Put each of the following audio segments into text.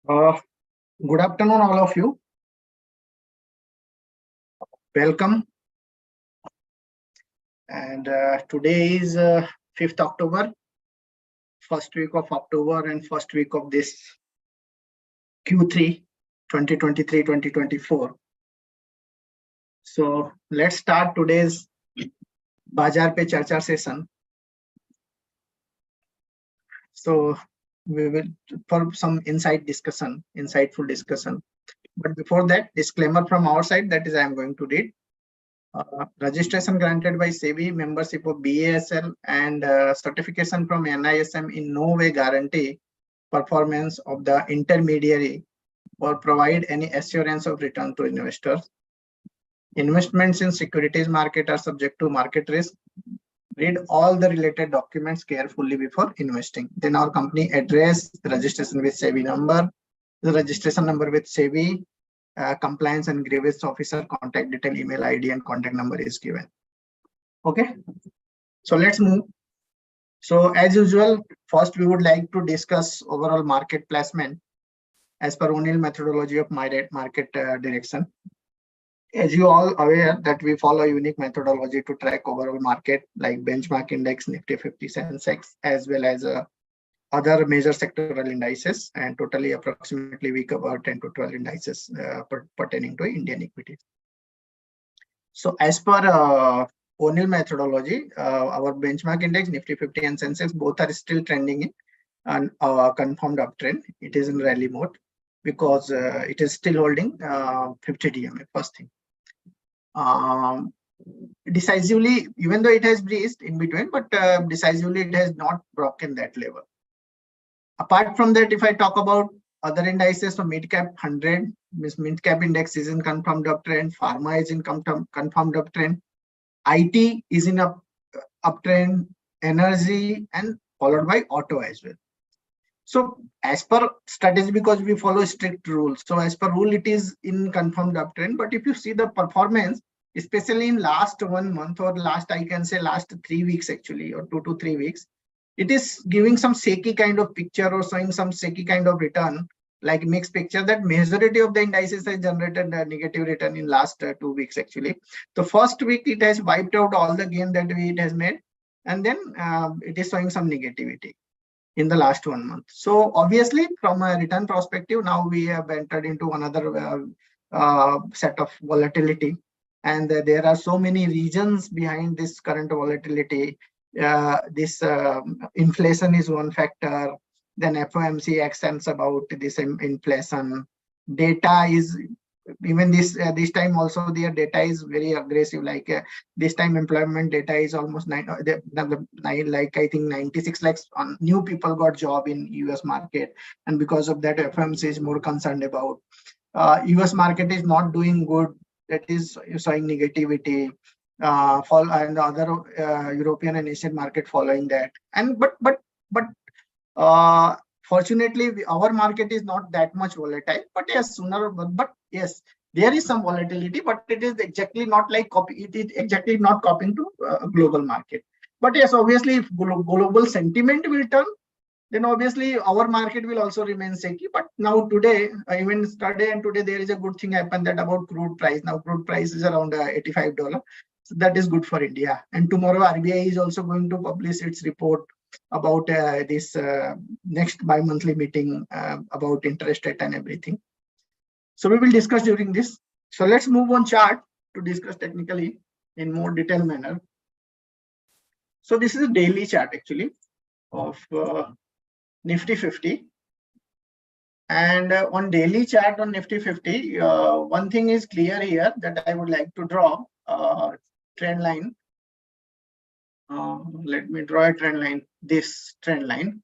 Uh, Good afternoon, all of you. Welcome. And today is 5th October, first week of October and first week of this Q3 2023-2024. So let's start today's Bazaar Pe Charcha session. So we will for some insightful discussion. But before that, disclaimer from our side, that is I am going to read. Registration granted by SEBI, membership of BEPL, and certification from NISM in no way guarantee performance of the intermediary or provide any assurance of return to investors. Investments in securities market are subject to market risk. Read all the related documents carefully before investing. Then our company address, the registration with SEBI number, the registration number with SEBI, compliance and grievance officer contact detail, email ID and contact number is given. Okay, so let's move. So as usual, first we would like to discuss overall market placement as per O'Neill methodology of market direction. As you all aware that we follow a unique methodology to track overall market like benchmark index, Nifty 50, Sensex, as well as other major sectoral indices, and totally approximately we cover 10 to 12 indices pertaining to Indian equities. So as per O'Neill methodology, our benchmark index, Nifty 50 and Sensex, both are still trending in an confirmed uptrend. It is in rally mode because it is still holding 50 DMA, first thing. Decisively, even though it has breached in between, but decisively it has not broken that level. Apart from that, if I talk about other indices, so mid-cap 100, mid-cap index is in confirmed uptrend, Pharma is in confirmed uptrend, IT is in uptrend, energy, and followed by auto as well. So as per strategy, because we follow strict rules, so as per rule, it is in confirmed uptrend. But if you see the performance, especially in last 1 month or last, I can say last 3 weeks actually, or 2 to 3 weeks, it is giving some shaky kind of picture or showing some shaky kind of return, like mixed picture, that majority of the indices has generated a negative return in last 2 weeks actually. The first week it has wiped out all the gain that it has made, and then it is showing some negativity in the last 1 month. So obviously from a return perspective, now we have entered into another set of volatility, and there are so many reasons behind this current volatility. This inflation is one factor, then FOMC actions about this inflation. Data is, even this time also their data is very aggressive, like this time employment data is almost like I think 96 lakhs on new people got job in US market, and because of that FOMC is more concerned about. US market is not doing good, that is showing negativity. And other European and Asian market following that, and but fortunately our market is not that much volatile. But yes, but yes, there is some volatility, but it is exactly not like it is exactly not copying to global market. But yes, obviously if global sentiment will turn, then obviously our market will also remain shaky. But now today, even yesterday and today, there is a good thing happened, that about crude price. Now crude price is around $85. So that is good for India. And tomorrow RBI is also going to publish its report about this next bi-monthly meeting about interest rate and everything. So we will discuss during this. So let's move on chart to discuss technically in more detailed manner. So this is a daily chart actually of Nifty 50. And on daily chart on Nifty 50, one thing is clear here that I would like to draw trend line. Let me draw a trend line, this trend line.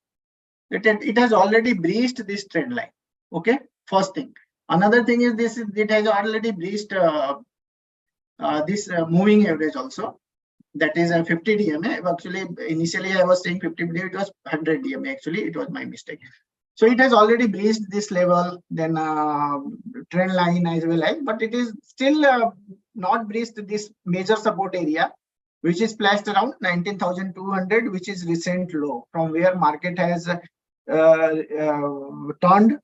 It has already breached this trend line. Okay, first thing. Another thing is this, it has already breached this moving average also. That is a 50 DMA. Actually, initially I was saying 50 DMA, it was 100 DMA. Actually, it was my mistake. So it has already breached this level, then trend line as well as, but it is still not breached this major support area, which is placed around 19,200, which is recent low, from where market has turned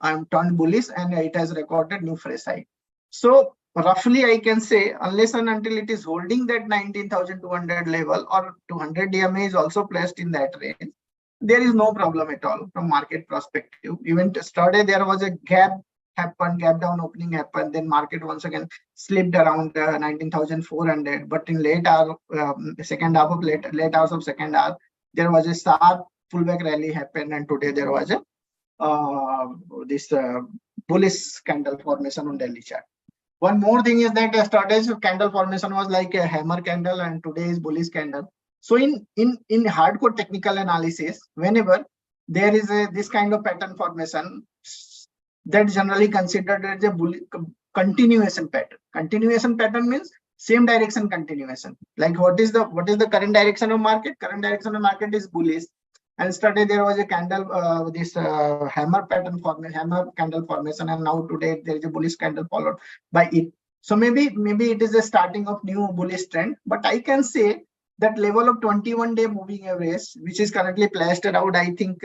bullish, and it has recorded new fresh high. So roughly I can say, unless and until it is holding that 19,200 level, or 200 DMA is also placed in that range, there is no problem at all from market perspective. Even yesterday there was a gap down opening happened, then market once again slipped around 19,400. But in late hours of second half, there was a sharp pullback rally happened, and today there was a this bullish candle formation on daily chart. One more thing is that yesterday's candle formation was like a hammer candle, and today is bullish candle. So in hardcore technical analysis, whenever there is this kind of pattern formation, that generally considered as a continuation pattern. Continuation pattern means same direction continuation. Like what is the current direction of market? Current direction of market is bullish. And yesterday there was a candle, hammer candle formation, and now today there is a bullish candle followed by it. So maybe it is a starting of new bullish trend. But I can say that level of 21-day moving average, which is currently placed around, I think,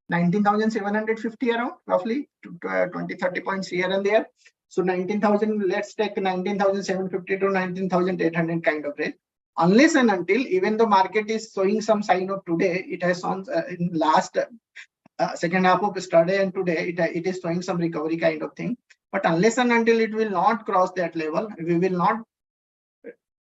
19,750 around, roughly 20-30 points here and there. So 19,000, let's take 19,750 to 19,800 kind of range. Unless and until, even the market is showing some sign of today, it has shown in last second half of yesterday and today, it is showing some recovery kind of thing. But unless and until it will not cross that level, we will not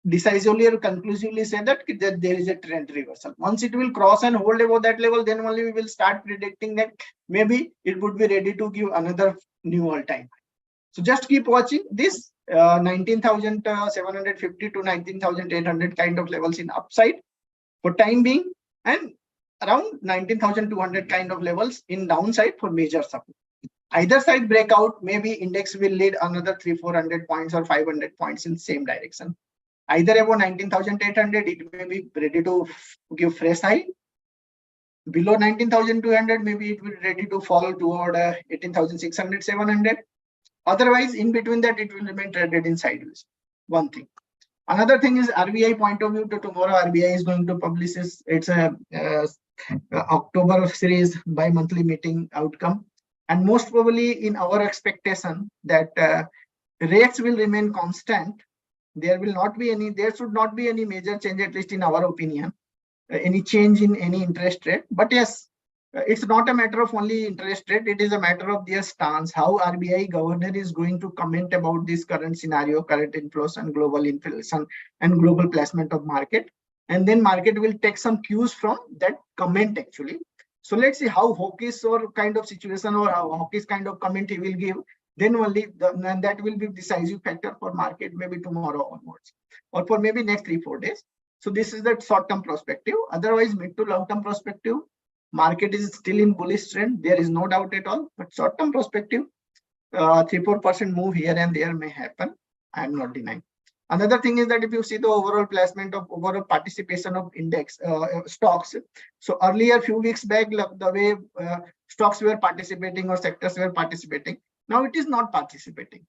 decisively or conclusively say that there is a trend reversal. Once it will cross and hold above that level, then only we will start predicting that maybe it would be ready to give another new all-time. So just keep watching this 19,750 to 19,800 kind of levels in upside for time being, and around 19,200 kind of levels in downside for major support. Either side breakout, maybe index will lead another 300-400 points or 500 points in same direction. Either above 19,800, it may be ready to give fresh high. Below 19,200, maybe it will be ready to fall toward 18,600, 700. Otherwise, in between that, it will remain traded in sideways. One thing. Another thing is RBI point of view. To tomorrow, RBI is going to publish its October series bi-monthly meeting outcome. And most probably in our expectation that rates will remain constant. There should not be any major change, at least in our opinion, any change in any interest rate. But yes, it's not a matter of only interest rate. It is a matter of their stance, how RBI governor is going to comment about this current scenario, current inflation, global inflation, and global placement of market. And then market will take some cues from that comment actually. So let's see how hawkish or kind of situation or how hawkish kind of comment he will give. Then only that will be decisive factor for market, maybe tomorrow onwards, or for maybe next 3-4 days. So this is the short-term perspective. Otherwise, mid to long-term perspective, market is still in bullish trend. There is no doubt at all. But short-term perspective, 3-4% move here and there may happen. I am not denying. Another thing is that if you see the overall placement of overall participation of index stocks. So earlier, few weeks back, the way stocks were participating or sectors were participating. Now it is not participating.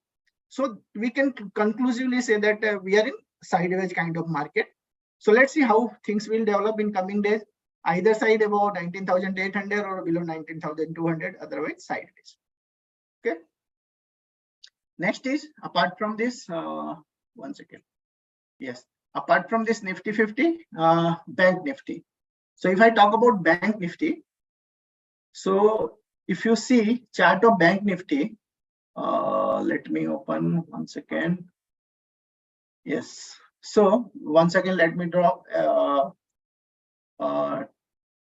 So we can conclusively say that we are in sideways kind of market. So let's see how things will develop in coming days. Either side above 19,800 or below 19,200, otherwise sideways. Okay. Next is, apart from this, one second. Yes, apart from this Nifty 50, Bank Nifty. So if I talk about Bank Nifty, so if you see chart of Bank Nifty, let me open one second. Yes. So once again, let me draw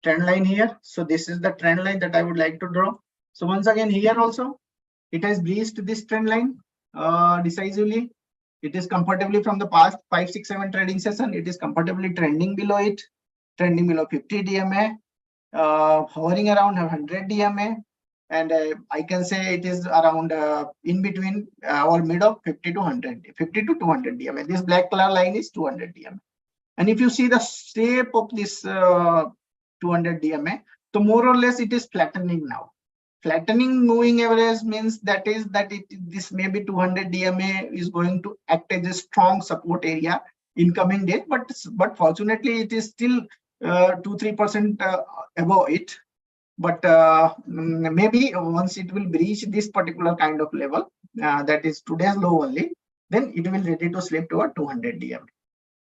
trend line here. So this is the trend line that I would like to draw. So once again, here also, it has breached this trend line decisively. It is comfortably from the past 5, 6, 7 trading session. It is comfortably trending below it, trending below 50 DMA, hovering around 100 DMA. And I can say it is around in between or mid of 50 to 200 DMA. This black color line is 200 DMA. And if you see the shape of this 200 DMA, so more or less it is flattening now. Flattening moving average means that this maybe 200 DMA is going to act as a strong support area in coming days. But fortunately, it is still 2-3% above it. But maybe once it will breach this particular kind of level, that is today's low only, then it will ready to slip to a 200 DMA.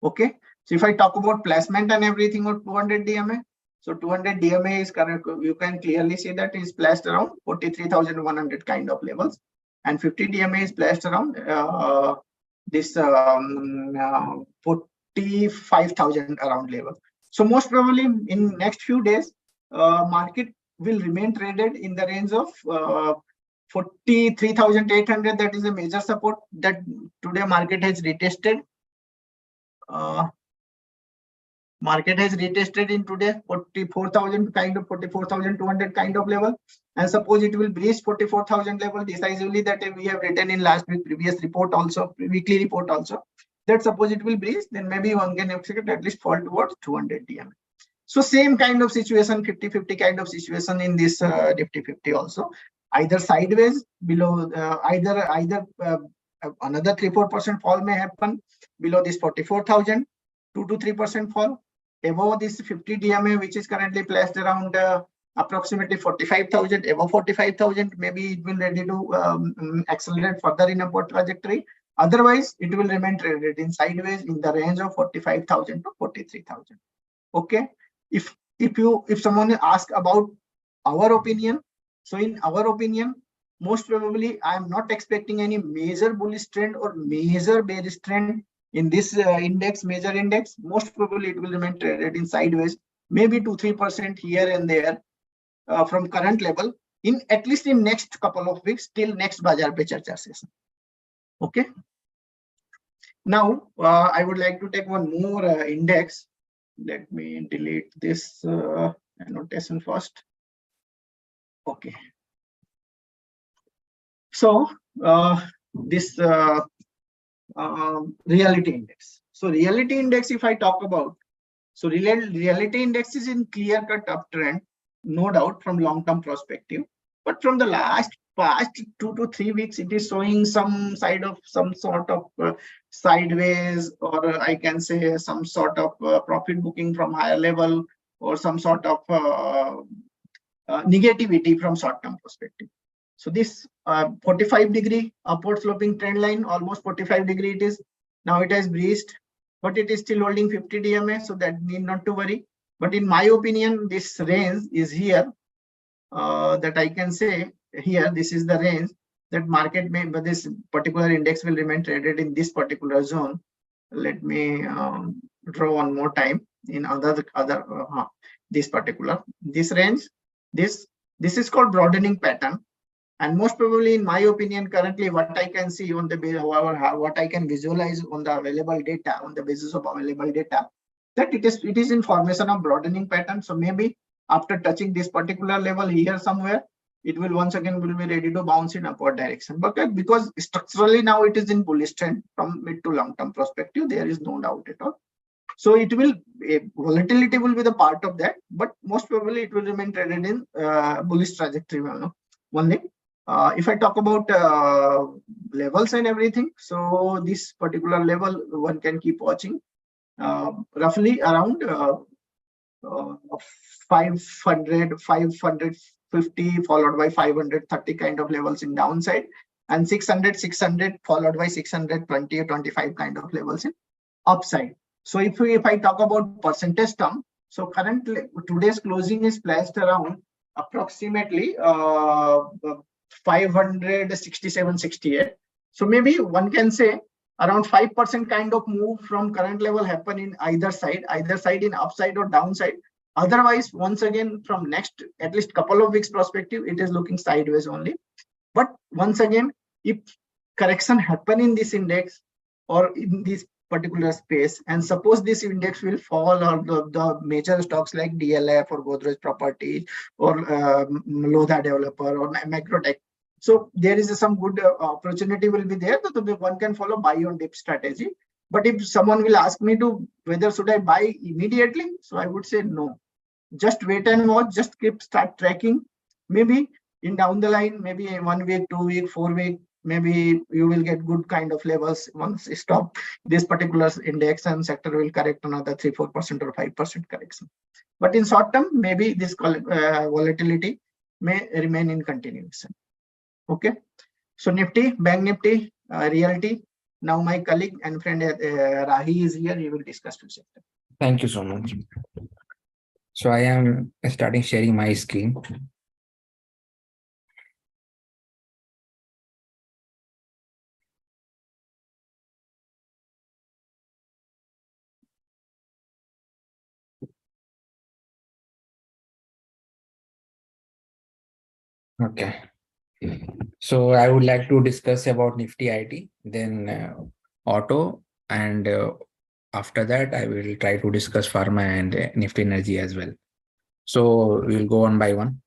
Okay, so if I talk about placement and everything on 200 DMA, so 200 DMA is correct. You can clearly see that is placed around 43,100 kind of levels, and 50 DMA is placed around this 45,000 around level. So most probably in next few days, market will remain traded in the range of 43,800. That is a major support that today market has retested. Market has retested in today 44,000 kind of 44,200 kind of level, and suppose it will breach 44,000 level decisively, that we have written in last week previous report also, weekly report also, that suppose it will breach, then maybe one can expect at least fall towards 200 DMA. So same kind of situation, 50-50 kind of situation in this Nifty 50 also, either sideways below, either another 3-4% fall may happen below this 44,000, 2-3% fall above this 50 DMA, which is currently placed around approximately 45,000. Above 45,000, maybe it will ready to accelerate further in upward trajectory. Otherwise, it will remain traded in sideways in the range of 45,000 to 43,000. Okay. If someone asks about our opinion, so in our opinion, most probably I am not expecting any major bullish trend or major bearish trend in this index, major index. Most probably it will remain traded in sideways, maybe 2-3% here and there from current level, in at least in next couple of weeks till next Bazaar Pe Charcha session. Okay. Now I would like to take one more index. Let me delete this annotation first. Okay. So this reality index. So reality index, if I talk about, so reality index is in clear-cut uptrend, no doubt from long-term perspective. But from the past 2 to 3 weeks, it is showing some sort of sideways, or I can say some sort of profit booking from higher level, or some sort of negativity from short-term perspective. So this 45-degree upward sloping trend line, almost 45-degree it is. Now it has breached, but it is still holding 50 DMA, so that need not to worry. But in my opinion, this range is here, that I can say here, this is the range that market may, but this particular index will remain traded in this particular zone. Let me draw one more time in this range. This is called broadening pattern. And most probably, in my opinion, currently what I can see on the what I can visualize on the available data, on the basis of available data, that it is in formation of broadening pattern. So maybe after touching this particular level here somewhere, it will once again will be ready to bounce in upward direction. But because structurally now it is in bullish trend from mid to long term perspective, there is no doubt at all. So it will, volatility will be the part of that, but most probably it will remain traded in bullish trajectory only. If I talk about levels and everything, so this particular level one can keep watching, roughly around 500, 550 followed by 530 kind of levels in downside, and 600, 600 followed by 620 or 25 kind of levels in upside. So if I talk about percentage term, so currently today's closing is placed around approximately 567.68. So maybe one can say around 5% kind of move from current level happen in either side in upside or downside. Otherwise, once again, from next at least couple of weeks perspective, it is looking sideways only. But once again, if correction happen in this index or in this particular space, and suppose this index will fall, or the major stocks like DLF or Godrej Properties or Lodha Developer or Macrotech, so there is some good opportunity will be there, so one can follow buy on dip strategy. But if someone will ask me to whether should I buy immediately, so I would say no. Just wait and watch, just start tracking. Maybe in down the line, maybe 1 week, 2 week, 4 week, maybe you will get good kind of levels once you stop this particular index and sector will correct another 3-4% or 5% correction. But in short term, maybe this volatility may remain in continuation. Okay. So Nifty, Bank Nifty, Realty. Now my colleague and friend Rahi is here. He will discuss two sectors. Thank you so much. So I am starting sharing my screen. Okay. So I would like to discuss about Nifty IT, then auto, and after that I will try to discuss pharma and Nifty energy as well. So we'll go one by one.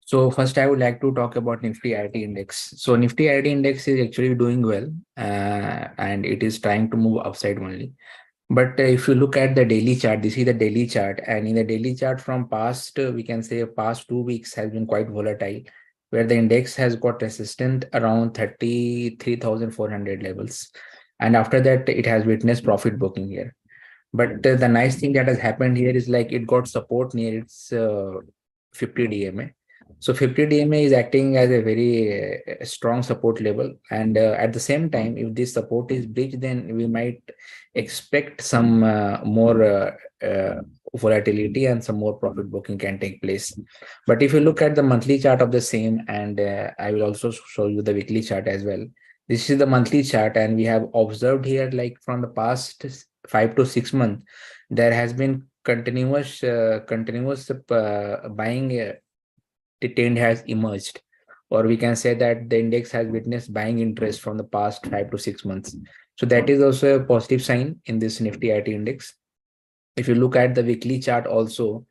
So first I would like to talk about Nifty IT index. So Nifty IT index is actually doing well, and it is trying to move upside only. But if you look at the daily chart, this is the daily chart, and in the daily chart from past, we can say past 2 weeks has been quite volatile, where the index has got resistant around 33,400 levels. And after that, it has witnessed profit booking here. But the nice thing that has happened here is like it got support near its 50 DMA. So 50 DMA is acting as a very strong support level. And at the same time, if this support is breached, then we might expect some more volatility and some more profit booking can take place. But if you look at the monthly chart of the same, and I will also show you the weekly chart as well. This is the monthly chart, and we have observed here, like from the past 5 to 6 months, there has been continuous buying trend has emerged, or we can say that the index has witnessed buying interest from the past 5 to 6 months. So that is also a positive sign in this Nifty IT index. If you look at the weekly chart also,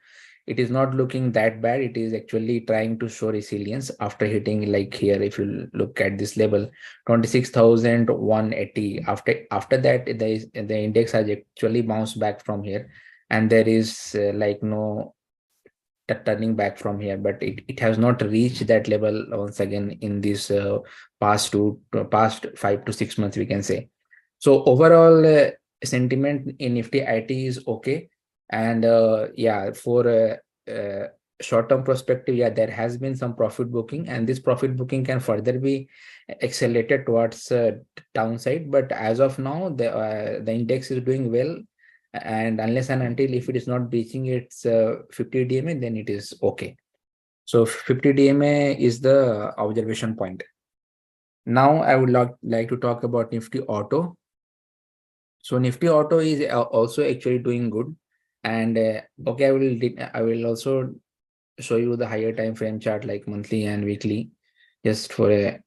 it is not looking that bad. It is actually trying to show resilience after hitting, like here, if you look at this level 26,180. After that, the index has actually bounced back from here, and there is like no turning back from here, but it has not reached that level once again in this past 5 to 6 months, we can say. So overall sentiment in Nifty IT is okay. And yeah, for short-term perspective, yeah, there has been some profit booking, and this profit booking can further be accelerated towards downside. But as of now, the index is doing well, and unless and until if it is not breaching its 50 DMA, then it is okay. So 50 DMA is the observation point. Now I would like to talk about Nifty Auto. So Nifty Auto is also actually doing good, and okay, I will also show you the higher time frame chart like monthly and weekly, just for a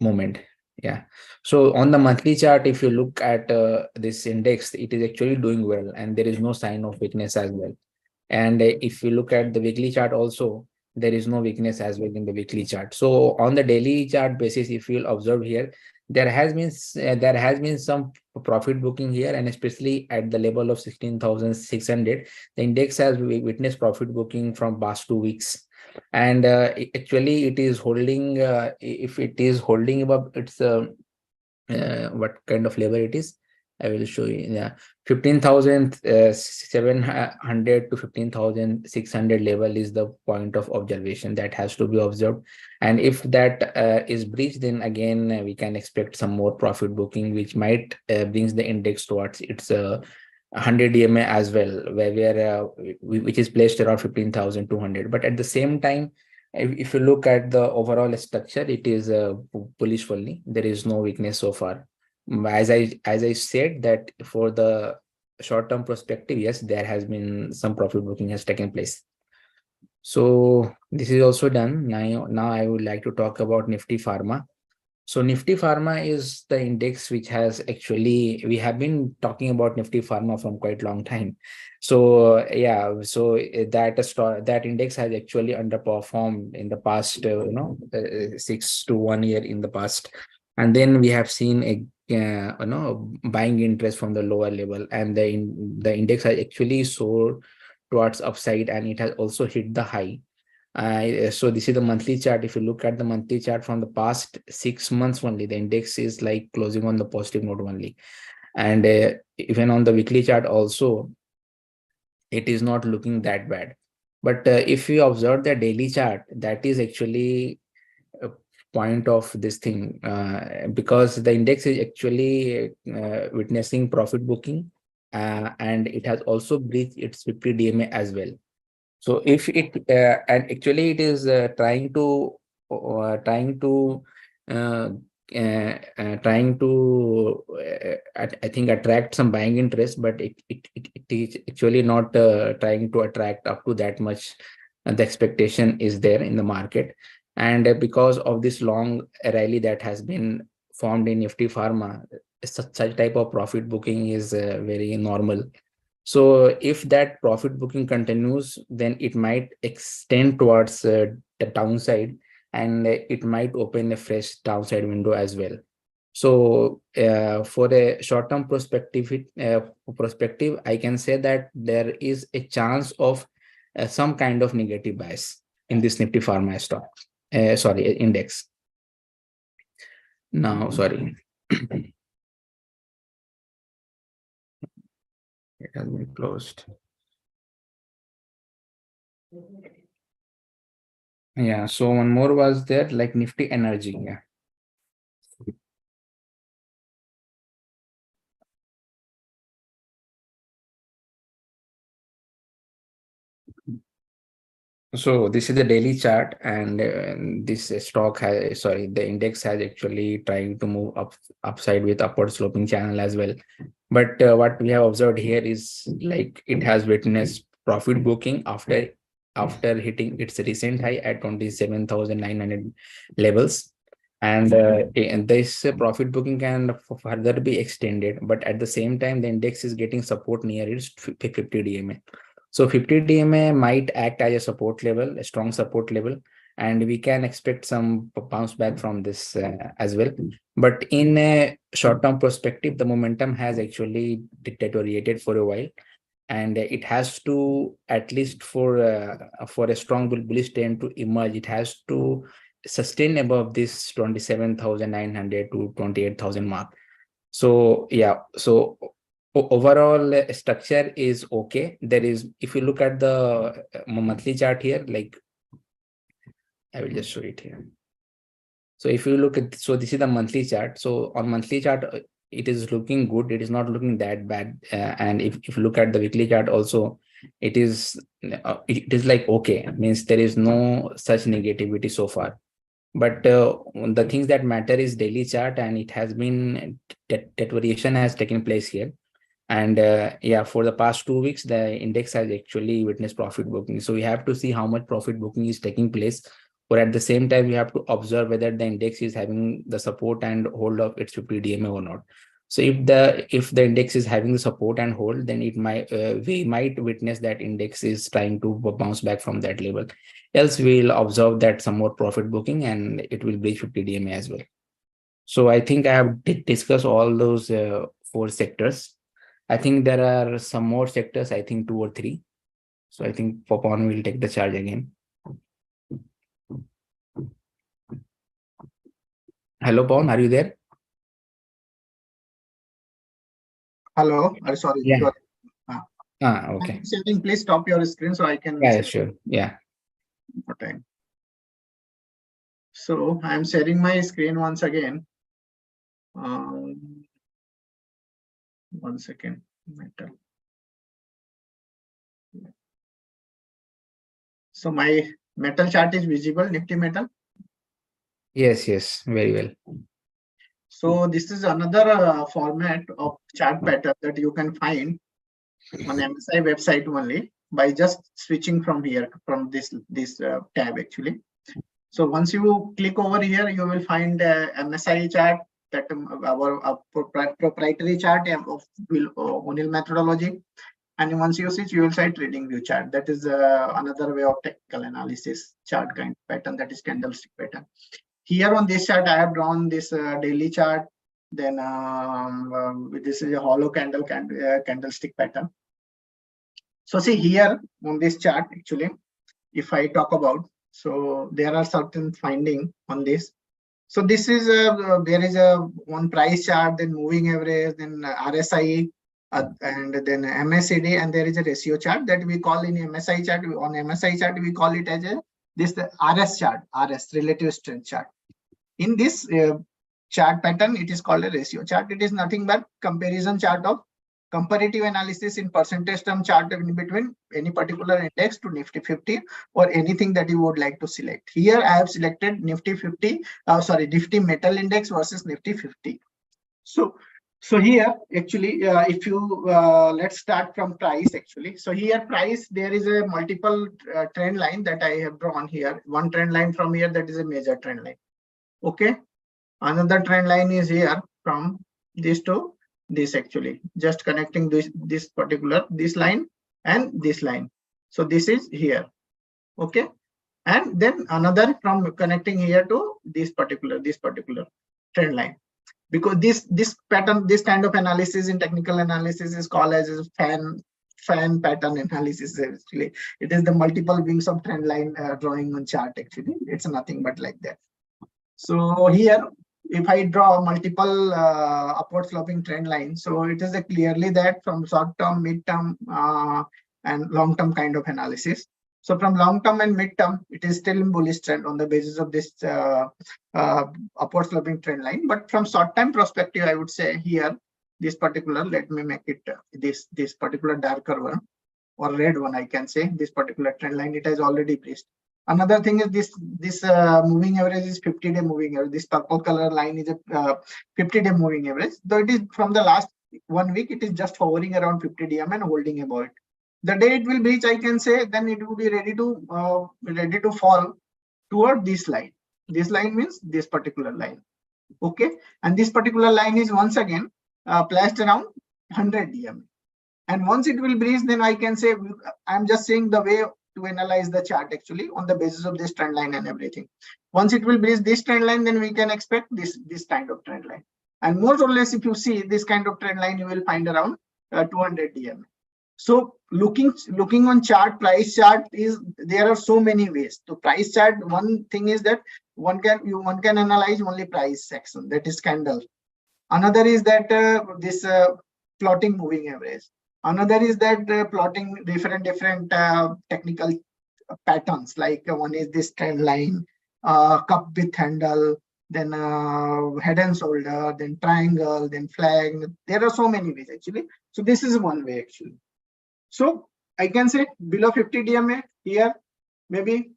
moment. Yeah. So on the monthly chart, if you look at this index, it is actually doing well, and there is no sign of weakness as well. And if you look at the weekly chart also, there is no weakness as well in the weekly chart. So on the daily chart basis, if you'll observe here, there has been some profit booking here, and especially at the level of 16,600, the index has witnessed profit booking from past 2 weeks. And actually it is holding, if it is holding above its what kind of level it is, I will show you. Yeah, 15,700 to 15,600 level is the point of observation that has to be observed. And if that is breached, then again we can expect some more profit booking, which might brings the index towards its 100 DMA as well, which is placed around 15,200. But at the same time, if you look at the overall structure, it is bullish only. There is no weakness so far. As I said, that for the short-term perspective, yes, there has been some profit booking has taken place. So this is also done. Now I would like to talk about Nifty Pharma. So Nifty Pharma is the index which has actually, we have been talking about Nifty Pharma from quite long time. So yeah, so that index has actually underperformed in the past, 6 to 1 year in the past. And then we have seen a buying interest from the lower level, and the index has actually soared towards upside, and it has also hit the high. So this is the monthly chart. If you look at the monthly chart from the past 6 months only, the index is like closing on the positive note only. And even on the weekly chart also, it is not looking that bad. But if you observe the daily chart, that is actually a point of this thing, because the index is actually witnessing profit booking, and it has also breached its 50 DMA as well. So if it and actually it is uh, I think attract some buying interest, but it is actually not trying to attract up to that much. The expectation is there in the market, and because of this long rally that has been formed in Nifty Pharma, such type of profit booking is very normal. So if that profit booking continues, then it might extend towards the downside, and it might open a fresh downside window as well. So for a short-term perspective, I can say that there is a chance of some kind of negative bias in this Nifty Pharma stock, index. Now, sorry. It has been closed. Yeah, so one more was there, like Nifty Energy. Yeah. So this is the daily chart, and this stock has, the index has actually trying to move upside with upward sloping channel as well. But what we have observed here is like it has witnessed profit booking after hitting its recent high at 27,900 levels. And this profit booking can further be extended, but at the same time, the index is getting support near its 50 DMA. So 50 DMA might act as a support level, a strong support level, and we can expect some bounce back from this as well. But in a short-term perspective, the momentum has actually deteriorated for a while, and it has to, at least for a strong bullish trend to emerge, it has to sustain above this 27,900 to 28,000 mark. So yeah, so overall structure is okay. There is, if you look at the monthly chart here, like I will just show it here. So if you look at, so this is the monthly chart. So on monthly chart, it is looking good. It is not looking that bad. And if you look at the weekly chart also, it is like okay. Means there is no such negativity so far. But the things that matter is daily chart, and it has been deterioration has taken place here. And yeah, for the past 2 weeks, the index has actually witnessed profit booking. So we have to see how much profit booking is taking place, or at the same time, we have to observe whether the index is having the support and hold of its 50 DMA or not. So if the index is having the support and hold, then it might we might witness that index is trying to bounce back from that level. Else we'll observe that some more profit booking and it will breach 50 DMA as well. So I think I have discussed all those 4 sectors. I think there are some more sectors, I think 2 or 3. So I think Popon will take the charge again. Hello, Pawan, are you there? Hello. Sorry. Yeah. Sorry. Okay. Please stop your screen so I can. Yeah, sure. Yeah. For time. So I'm sharing my screen once again. 1 second. Metal. So my metal chart is visible, Nifty metal. Yes, very well. So this is another format of chart pattern that you can find on MSI website only by just switching from here, from this tab actually. So once you click over here, you will find MSI chart, that our proprietary chart of O'Neill methodology. And once you switch, you will see trading view chart. That is another way of technical analysis chart kind of pattern, that is candlestick pattern. Here on this chart, I have drawn this daily chart. Then this is a hollow candlestick pattern. So see here on this chart, actually, if I talk about, So there are certain finding on this. So this is there is a one price chart, then moving average, then RSI, and then MACD, and there is a ratio chart that we call in MSI chart. On MSI chart, we call it as the RS chart, RS relative strength chart. In this chart pattern, it is called a ratio chart. It is nothing but comparison chart of comparative analysis in percentage term chart in between any particular index to Nifty 50 or anything that you would like to select. Here I have selected Nifty 50, Nifty metal index versus Nifty 50. So here actually, if you let's start from price actually. So here price, there is a multiple trend line that I have drawn here. One trend line from here, that is a major trend line. Okay. Another trend line is here from this to this actually, just connecting this particular, this line and this line. So this is here. Okay. And then another from connecting here to this particular trend line. Because this pattern, this kind of analysis in technical analysis is called as a fan pattern analysis. Actually, it is the multiple wings of trend line drawing on chart. Actually, it's nothing but like that. So here, if I draw multiple upward sloping trend lines, so it is clearly that from short term, mid term, and long term kind of analysis. So from long term and mid term, it is still in bullish trend on the basis of this upward sloping trend line. But from short term perspective, I would say here, this particular, let me make it this particular darker one or red one, I can say, this particular trend line, it has already breached. Another thing is this moving average is 50-day moving average. This purple color line is a 50-day moving average. Though it is from the last 1 week, it is just hovering around 50 DM and holding above it. The day it will breach, I can say, then it will be ready to fall toward this line. This line means this particular line. Okay, and this particular line is once again placed around 100 DM. And once it will breach, then I can say, I'm just saying the way to analyze the chart actually on the basis of this trend line and everything. Once it will breach this trend line, then we can expect this kind of trend line. And more or less, if you see this kind of trend line, you will find around 200 DM. So looking on chart, price chart is, there are so many ways. So price chart, one thing is that one can analyze only price section, that is candle. Another is that this plotting moving average. Another is that plotting different technical patterns, like one is this trend line, cup with handle, then head and shoulder, then triangle, then flag. There are so many ways actually. So this is one way actually. So I can say below 50 DMA here, maybe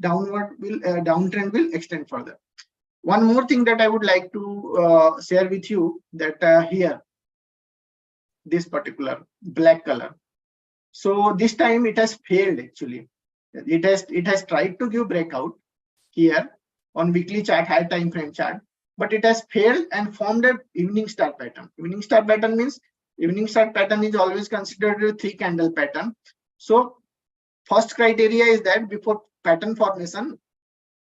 downtrend will extend further. One more thing that I would like to share with you, that here, this particular black color. So this time it has failed actually. It has tried to give breakout here on weekly chart, high time frame chart, but it has failed and formed a evening star pattern. Evening star pattern means evening star pattern is always considered a 3-candle pattern. So first criteria is that before pattern formation,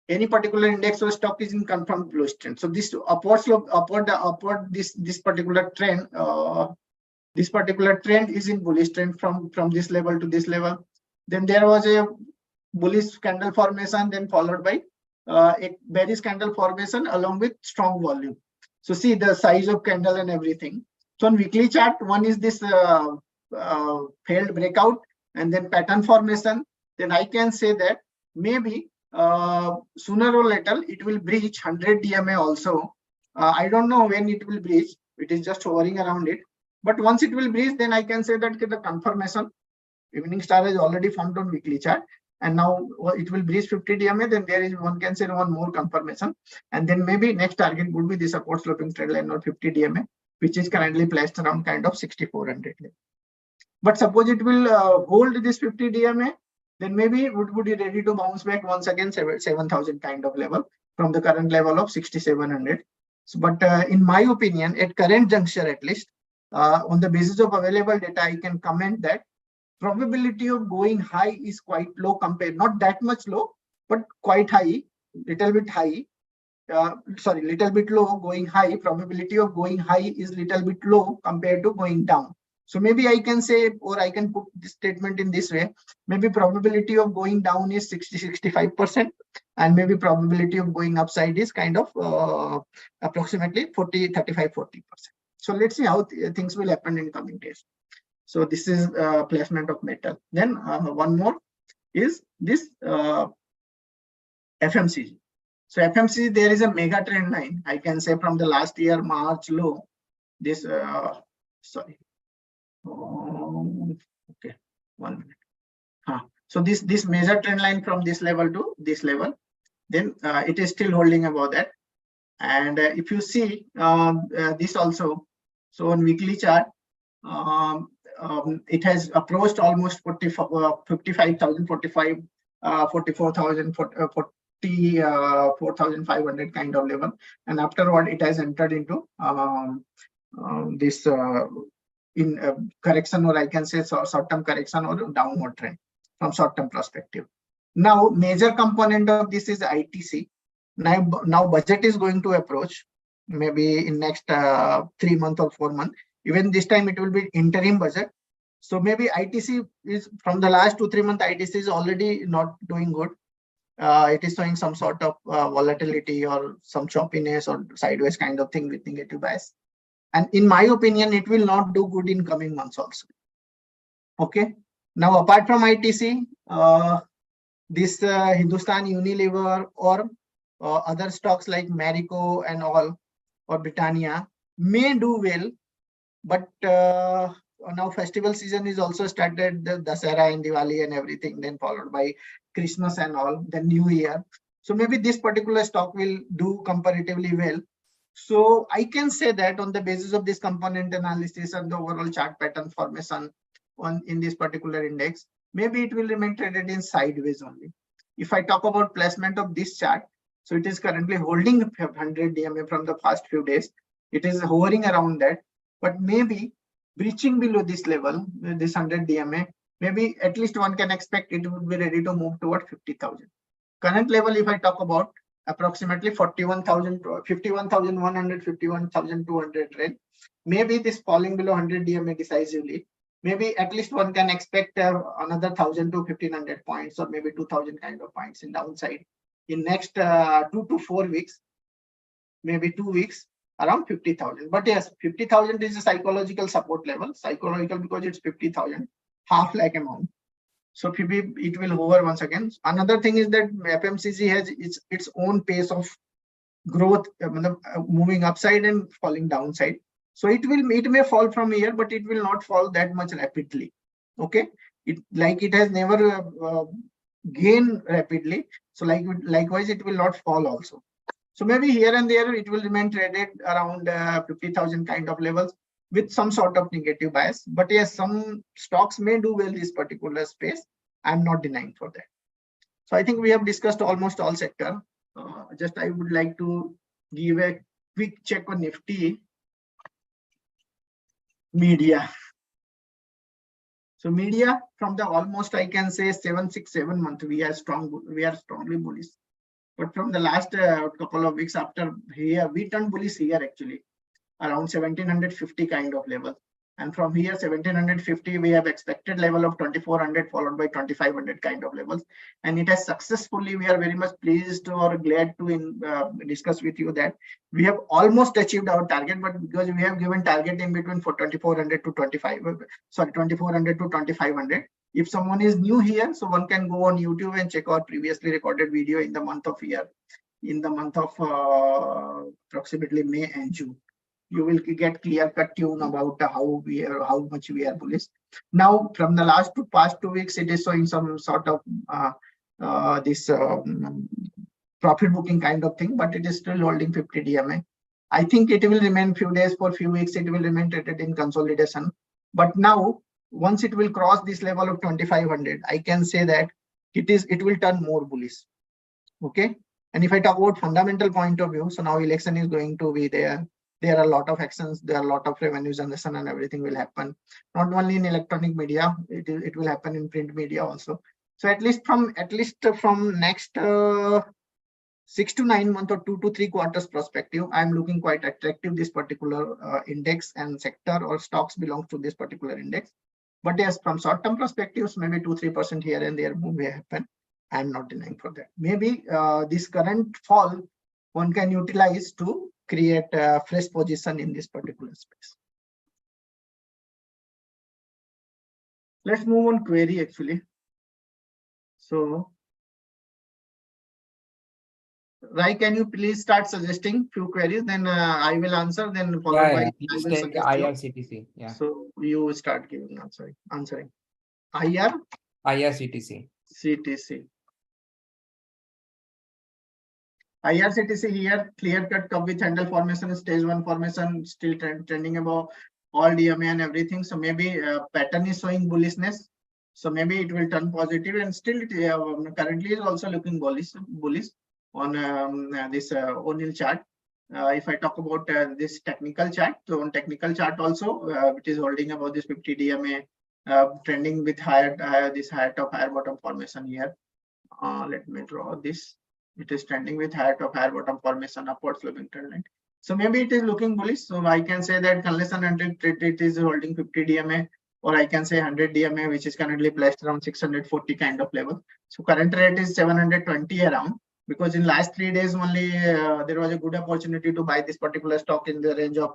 any particular index or stock is in confirmed bullish trend. So this upward slope, this particular trend, is in bullish trend from this level to this level. Then there was a bullish candle formation, then followed by a bearish candle formation along with strong volume. So see the size of candle and everything. So on weekly chart, one is this failed breakout and then pattern formation. Then I can say that maybe sooner or later it will breach 100 DMA also. I don't know when it will breach. It is just hovering around it. But once it will breach, then I can say that the confirmation, evening star is already formed on weekly chart, and now it will breach 50 DMA. Then there is, one can say, one more confirmation, and then maybe next target would be this upward sloping trend line or 50 DMA, which is currently placed around kind of 6400. But suppose it will hold this 50 DMA, then maybe it would be ready to bounce back once again 7,000 kind of level from the current level of 6,700. So, but in my opinion, at current juncture at least, on the basis of available data, I can comment that probability of going high is quite low compared, not that much low, but quite high, little bit high. Little bit low, going high. Probability of going high is little bit low compared to going down. So maybe I can say, or I can put this statement in this way, maybe probability of going down is 60-65%, and maybe probability of going upside is kind of approximately 35-40%. So let's see how things will happen in coming days. So this is placement of metal. Then one more is this FMCG. So FMCG, there is a mega trend line. I can say from the last year March low, this okay, 1 minute. So this major trend line from this level to this level, then it is still holding above that. And if you see this also, so on weekly chart, it has approached almost 55,000, 44,000, 44,500 kind of level, and afterward it has entered into this in correction, or I can say short-term correction or downward trend from short-term perspective. Now, major component of this is ITC. Now budget is going to approach maybe in next 3 months or 4 months. Even this time it will be interim budget. So maybe ITC is from the last 2-3 months, ITC is already not doing good. It is showing some sort of volatility or some choppiness or sideways kind of thing with negative bias. And in my opinion, it will not do good in coming months also. Okay. Now, apart from ITC, this Hindustan Unilever or other stocks like Marico and all, or Britannia may do well, but now festival season is also started, the Dasara and Diwali and everything, then followed by Christmas and all, then New Year. So maybe this particular stock will do comparatively well. So I can say that on the basis of this component analysis and the overall chart pattern formation in this particular index, maybe it will remain traded in sideways only. If I talk about placement of this chart, so it is currently holding 100 DMA from the past few days. It is hovering around that, but maybe breaching below this level, this 100 DMA, maybe at least one can expect it would be ready to move toward 50,000. Current level, if I talk about, approximately 41,000, 51,100, 51,200 range. Maybe this falling below 100 DMA decisively. Maybe at least one can expect another 1,000 to 1,500 points, or maybe 2,000 kind of points in downside in next 2 to 4 weeks, maybe 2 weeks, around 50,000. But yes, 50,000 is a psychological support level. Psychological because it's 50,000, half lakh amount. So maybe it will hover once again. Another thing is that FMCG has its own pace of growth, moving upside and falling downside. So it may fall from here, but it will not fall that much rapidly. Okay, it has never gained rapidly. So likewise, it will not fall also. So maybe here and there it will remain traded around 50,000 kind of levels with some sort of negative bias. But yes, some stocks may do well this particular space. I'm not denying for that. So I think we have discussed almost all sector. Just I would like to give a quick check on Nifty. Media. So media from the almost I can say 7-6-7 months we are strongly bullish. But from the last couple of weeks after here, we turned bullish here actually around 1750 kind of level. And from here 1750 we have expected level of 2400 followed by 2500 kind of levels. And it has successfully, we are very much pleased or glad to discuss with you that we have almost achieved our target, but because we have given target in between for 2400 to 2400 to 2500. If someone is new here, so one can go on YouTube and check our previously recorded video in the month of approximately May and June. You will get clear-cut tune about how much we are bullish. Now, from the past 2 weeks, it is showing some sort of profit booking kind of thing, but it is still holding 50 DMA. I think it will remain few days, for few weeks, it will remain traded in consolidation. But now, once it will cross this level of 2500, I can say that it will turn more bullish. Okay. And if I talk about fundamental point of view, so now election is going to be there. There are a lot of actions, there are a lot of revenue generation and everything will happen. Not only in electronic media, it will happen in print media also. So at least from next 6 to 9 month or 2 to 3 quarters perspective, I'm looking quite attractive this particular index and sector or stocks belongs to this particular index. But yes, from short-term perspectives, maybe 2-3% here and there may happen. I'm not denying for that. Maybe this current fall one can utilize to create a fresh position in this particular space. Let's move on query actually. So, Rai, can you please start suggesting few queries? Then I will answer. Then followed by I Please will take suggest you. IRCTC. Yeah. So you start giving answering. IRCTC. IRCTC here, clear-cut cup with handle formation, stage 1 formation, still trending above all DMA and everything. So maybe pattern is showing bullishness. So maybe it will turn positive, and still it, currently is also looking bullish on this O'Neill chart. If I talk about this technical chart, so on technical chart also, it is holding about this 50 DMA, trending with this higher top, higher bottom formation here. Let me draw this. It is trending with higher top, higher bottom formation, upward sloping trend line. So maybe it is looking bullish. So I can say that unless and until it is holding 50 DMA, or I can say 100 DMA, which is currently placed around 640 kind of level. So current rate is 720 around, because in last 3 days only there was a good opportunity to buy this particular stock in the range of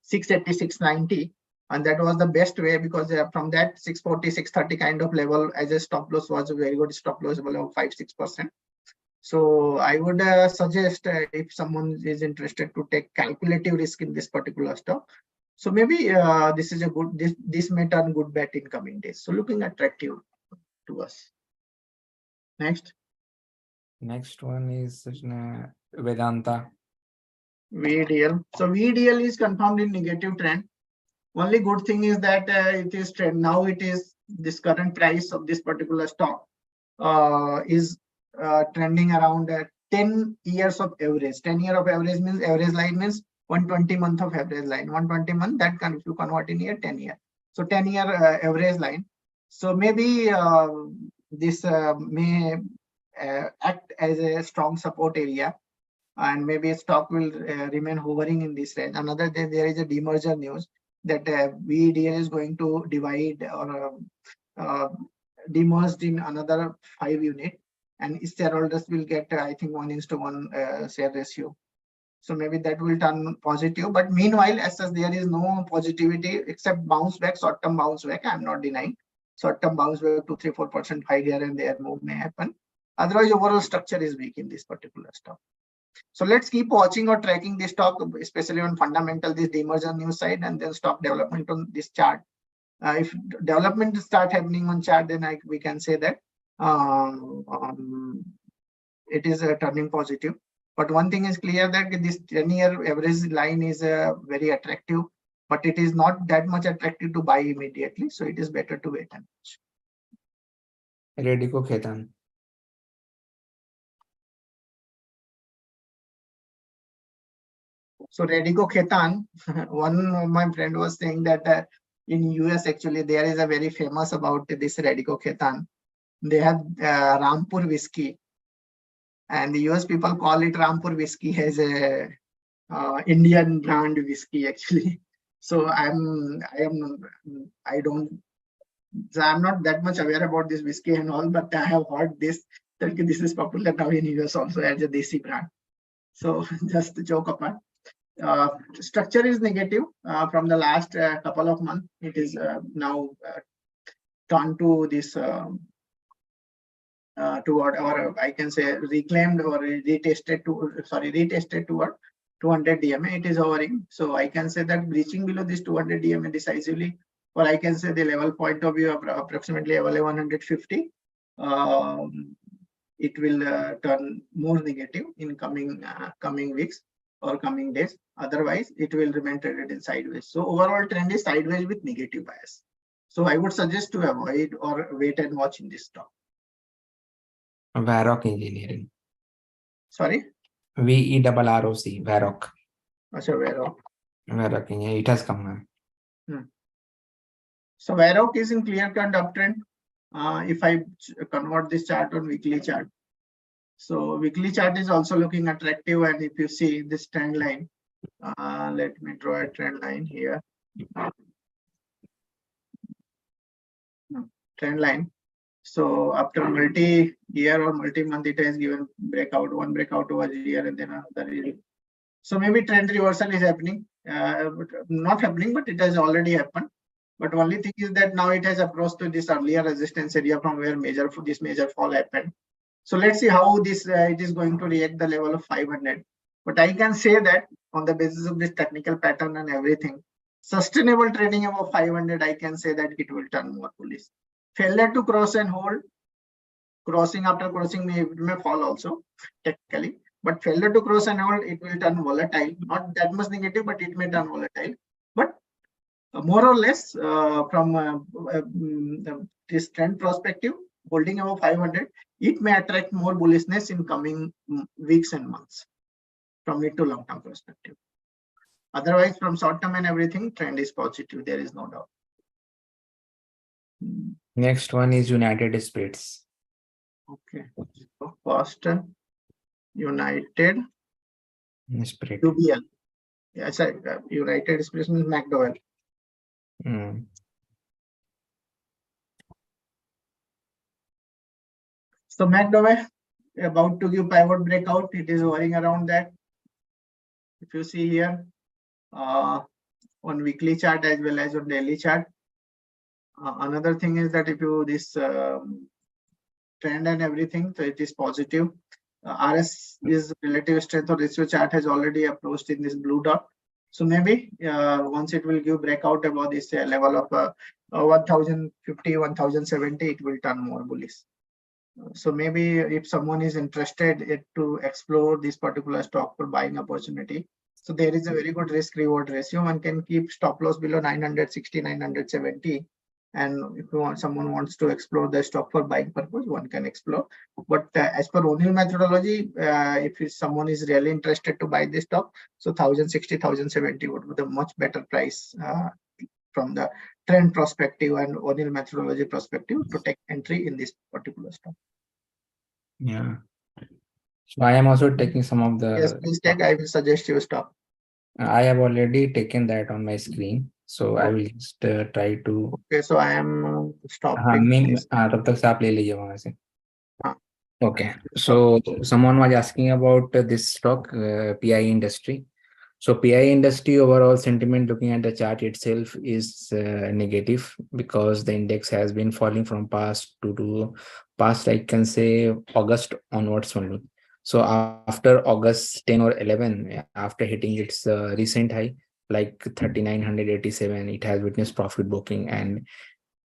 680, 690. And that was the best way, because from that 640, 630 kind of level as a stop loss was a very good stop loss level of 5-6%. So I would suggest if someone is interested to take calculative risk in this particular stock. So maybe this is a good, this may turn good bet in coming days. So looking attractive to us. Next one is Vedanta. VEDL. So VEDL is confirmed in negative trend. Only good thing is that it is trend. Now it is this current price of this particular stock is trending around 10 years of average. 10 year of average means average line means 120 month of average line. 120 month, that can, if you convert in year, 10 year. So 10 year average line. So maybe this may act as a strong support area, and maybe stock will remain hovering in this range. Another day there is a demerger news that VEDL is going to divide or demerged in another 5 unit, and shareholders will get I think 1:1 share ratio. So maybe that will turn positive. But meanwhile, as such, there is no positivity except bounce back, short-term bounce back. I'm not denying short-term bounce back 2-3-4% high here and there move may happen. Otherwise, overall structure is weak in this particular stock. So let's keep watching or tracking this stock, especially on fundamental, this demerger news side, and then stock development on this chart. If development start happening on chart, then we can say that it is turning positive. But one thing is clear that this 10-year average line is very attractive, but it is not that much attractive to buy immediately. So it is better to wait and watch. Radico Khaitan. So Radico Khaitan, one of my friend was saying that in US actually there is a very famous about this Radico Khaitan. They have Rampur whiskey, and the US people call it Rampur whiskey as a Indian brand whiskey actually. So I'm not that much aware about this whiskey and all, but I have heard this that this is popular now in US also as a desi brand. So just a joke apart. Structure is negative from the last couple of months. It is now turned to this toward, or I can say reclaimed or retested toward 200 DMA. It is hovering. So I can say that breaching below this 200 DMA decisively, or I can say the level point of view of approximately level 150, it will turn more negative in coming weeks or coming days. Otherwise, it will remain traded in sideways. So overall trend is sideways with negative bias. So I would suggest to avoid or wait and watch in this stock. Varroc Engineering. Sorry? VERROC. Varroc. Varroc. Varroc Engineering. It has come now. So Varroc is in clear-cut uptrend. If I convert this chart on weekly chart, So weekly chart is also looking attractive, and if you see this trend line, let me draw a trend line here. Trend line. So after multi-year or multi-month, it has given one breakout over here, and then another. So maybe trend reversal is happening, but not happening, but it has already happened. But only thing is that now it has approached to this earlier resistance area from where this major fall happened. So let's see how this it is going to react the level of 500. But I can say that on the basis of this technical pattern and everything, sustainable trading above 500, I can say that it will turn more bullish. Failure to cross and hold, after crossing may fall also technically, but failure to cross and hold, it will turn volatile. Not that much negative, but it may turn volatile. But more or less from this trend perspective, holding above 500, it may attract more bullishness in coming weeks and months from mid to long term perspective. Otherwise, from short term and everything, trend is positive. There is no doubt. Next one is United Spirits. Okay. So first, United Spirit. UBL. Yes, United Spirits means McDowell. So McDowell about to give pivot breakout. It is hovering around that. If you see here on weekly chart as well as on daily chart. Another thing is that if you this trend and everything, so it is positive. RS is relative strength or ratio chart has already approached in this blue dot. So maybe once it will give breakout above this level of 1050, 1070, it will turn more bullish. So maybe if someone is interested to explore this particular stock for buying opportunity, so there is a very good risk reward ratio. One can keep stop loss below 960, 970. And if someone wants to explore the stock for buying purpose, one can explore. But as per O'Neill methodology, if someone is really interested to buy this stock, so 1060, 1070 would be the much better price from the trend perspective and O'Neill methodology perspective to take entry in this particular stock. Yeah. So I am also taking some of the. Yes, please take. I will suggest you stop. I have already taken that on my screen, so I will just try to. Okay, so I am stopping. तब तक से आप ले लीजिए वहां से. Okay, so someone was asking about this stock, PI industry. So PI industry overall sentiment looking at the chart itself is negative because the index has been falling from past I can say August onwards only. So after August 10 or 11, after hitting its recent high, like 3987, it has witnessed profit booking, and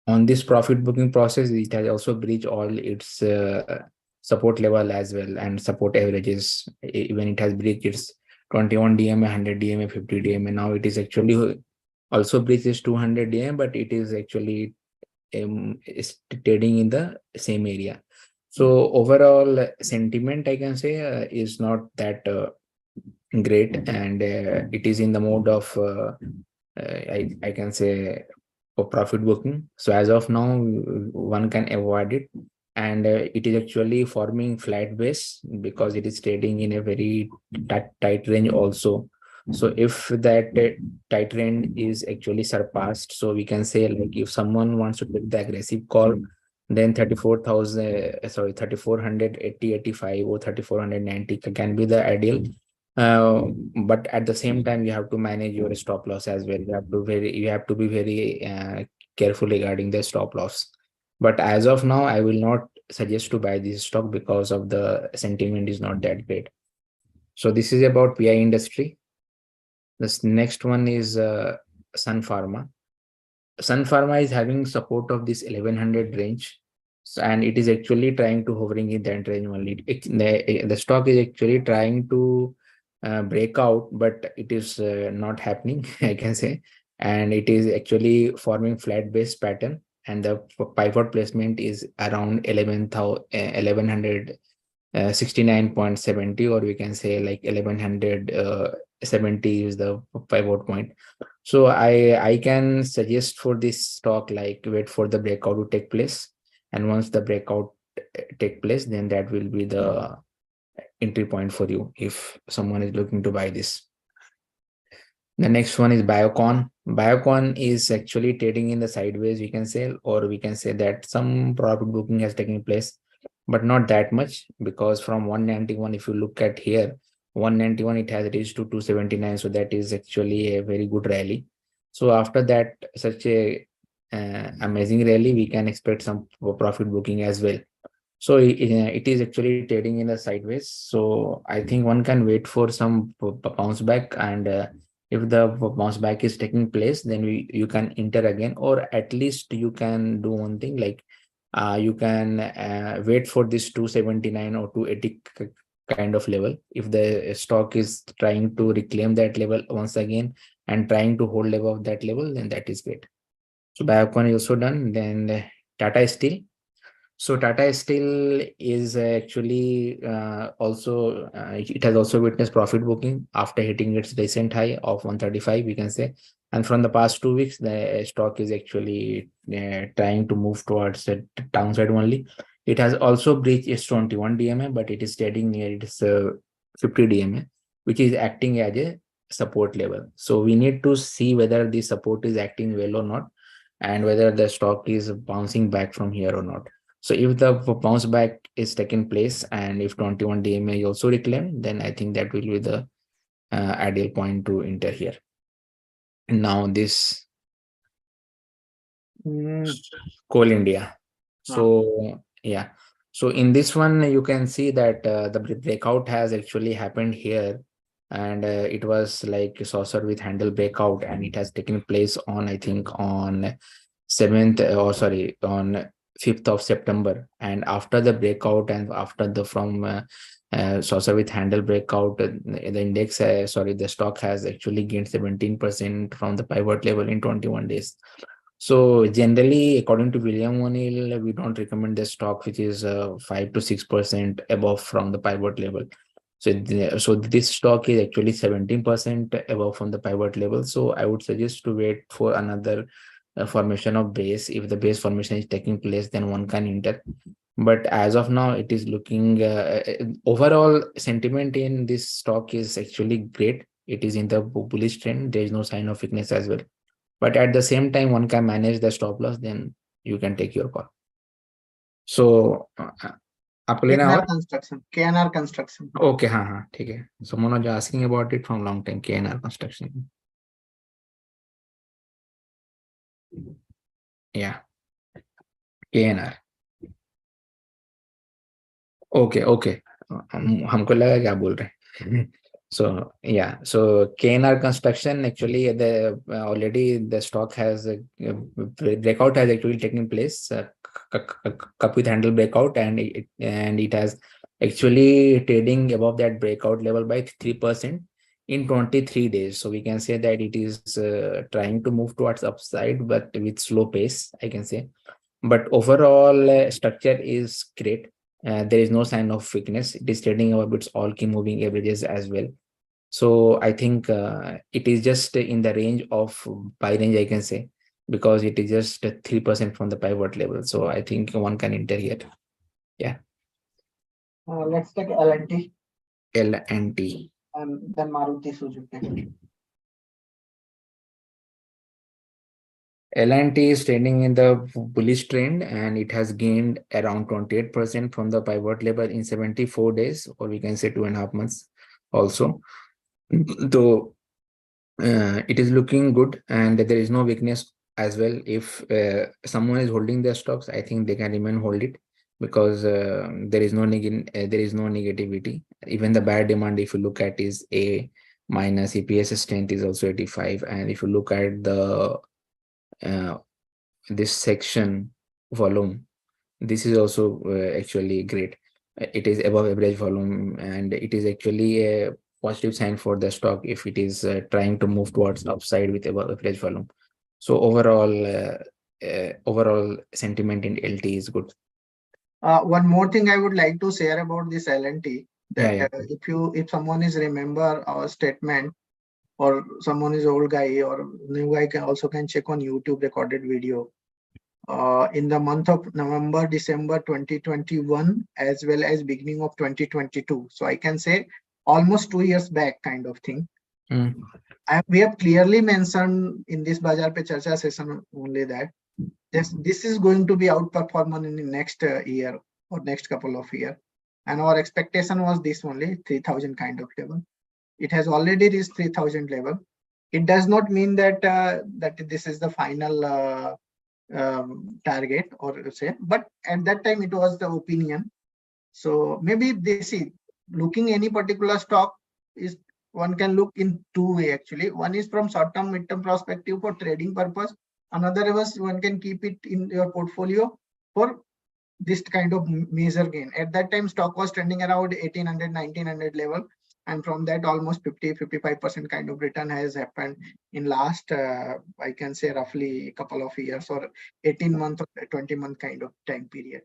on this profit booking process, it has also breached all its support level as well and support averages. Even it has breached its 21 DMA, 100 DMA, 50 DMA. Now it is actually also breached its 200 DMA, but it is actually trading in the same area. So overall sentiment, I can say, is not that great, and it is in the mode of I can say for profit booking. So as of now, one can avoid it, and it is actually forming flat base because it is trading in a very tight range also. So if that tight range is actually surpassed, so we can say, like, if someone wants to take the aggressive call, then 3480, 85 or 3490 can be the ideal. But at the same time, you have to manage your stop loss as well. You have to be very careful regarding the stop loss. But as of now, I will not suggest to buy this stock because of the sentiment is not that great. So this is about PI industry. This next one is Sun Pharma. Sun Pharma is having support of this 1100 range, and it is actually trying to hovering in that range only. The stock is actually trying to break out, but it is not happening, I can say, and it is actually forming flat base pattern, and the pivot placement is around 1169.70, or we can say like 1170 is the pivot point. So I can suggest for this stock, like, wait for the breakout to take place, and once the breakout take place, then that will be the entry point for you if someone is looking to buy this. The next one is Biocon. Biocon is actually trading in the sideways, we can say, or we can say that some profit booking has taken place, but not that much, because from 191, if you look at here, 191, it has reached to 279. So that is actually a very good rally. So after that, such a amazing rally, we can expect some profit booking as well. So it is actually trading in the sideways. So I think one can wait for some bounce back, and if the bounce back is taking place, then you can enter again, or at least you can do one thing, like you can wait for this 279 or 280 kind of level. If the stock is trying to reclaim that level once again and trying to hold above that level, then that is great. So Biocon is also done. Then Tata Steel. So Tata Steel is actually also, it has also witnessed profit booking after hitting its recent high of 135, we can say. And from the past 2 weeks, the stock is actually trying to move towards the downside only. It has also breached its 21 DMA, but it is trading near its 50 DMA, which is acting as a support level. So we need to see whether the support is acting well or not, and whether the stock is bouncing back from here or not. So if the bounce back is taking place, and if 21 DMA is also reclaimed, then I think that will be the ideal point to enter here. And now this Coal India. So yeah. So in this one, you can see that the breakout has actually happened here, and it was like saucer with handle breakout, and it has taken place on, I think, on 7th, or sorry, on 5th of September. And after the breakout, and after the saucer with handle breakout, the index, the stock has actually gained 17% from the pivot level in 21 days. So generally, according to William O'Neill, we don't recommend the stock which is 5 to 6% above from the pivot level. So this stock is actually 17% above from the pivot level. So I would suggest to wait for another formation of base. If the base formation is taking place, then one can enter. But as of now, it is looking overall sentiment in this stock is actually great. It is in the bullish trend. There is no sign of weakness as well. But at the same time, one can manage the stop loss, then you can take your call. So आपको लेना और KNR construction. Okay, हाँ, ठीक है. Someone was asking about it from long time. KNR construction. Yeah, KNR. Okay. हमको लगा क्या बोल रहे हैं. So yeah, so KNR construction, actually the already the stock has breakout has actually taken place, cup with handle breakout, and it has actually trading above that breakout level by 3% in 23 days. So we can say that it is trying to move towards upside, but with slow pace, I can say. But overall structure is great. There is no sign of weakness. It is trading above its all key moving averages as well. So I think it is just in the range of buy range, I can say, because it is just 3% from the pivot level. So I think one can enter here. Yeah. Let's take L&T. L&T. And then Maruti Suzuki. L&T is trading in the bullish trend, and it has gained around 28% from the pivot level in 74 days, or we can say 2.5 months also. Though it is looking good, and there is no weakness as well. If someone is holding their stocks, I think they can remain hold it, because there is no negativity. Even the bad demand, if you look at, is A minus. EPS strength is also 85, and if you look at the this section volume, this is also actually great. It is above average volume, and it is actually a positive sign for the stock if it is trying to move towards upside with above average volume. So overall sentiment in LT is good. One more thing I would like to share about this L&T, that Yeah. If someone is remember our statement, or someone is old guy or new guy can check on YouTube recorded video. in the month of November, December 2021, as well as beginning of 2022. So I can say almost 2 years back kind of thing. We have clearly mentioned in this Bazaar Pe Charcha session only that this is going to be outperformance in the next year or next couple of years. And our expectation was this only 3000 kind of level. It has already reached 3000 level. It does not mean that that this is the final target or say, but at that time it was the opinion. So maybe this is looking any particular stock is one can look in two way actually. One is from short-term, mid-term perspective for trading purpose. Another was one can keep it in your portfolio for this kind of major gain. At that time, stock was trending around 1800, 1900 level. And from that, almost 50-55% kind of return has happened in last, I can say roughly a couple of years or 18 month or 20-month kind of time period.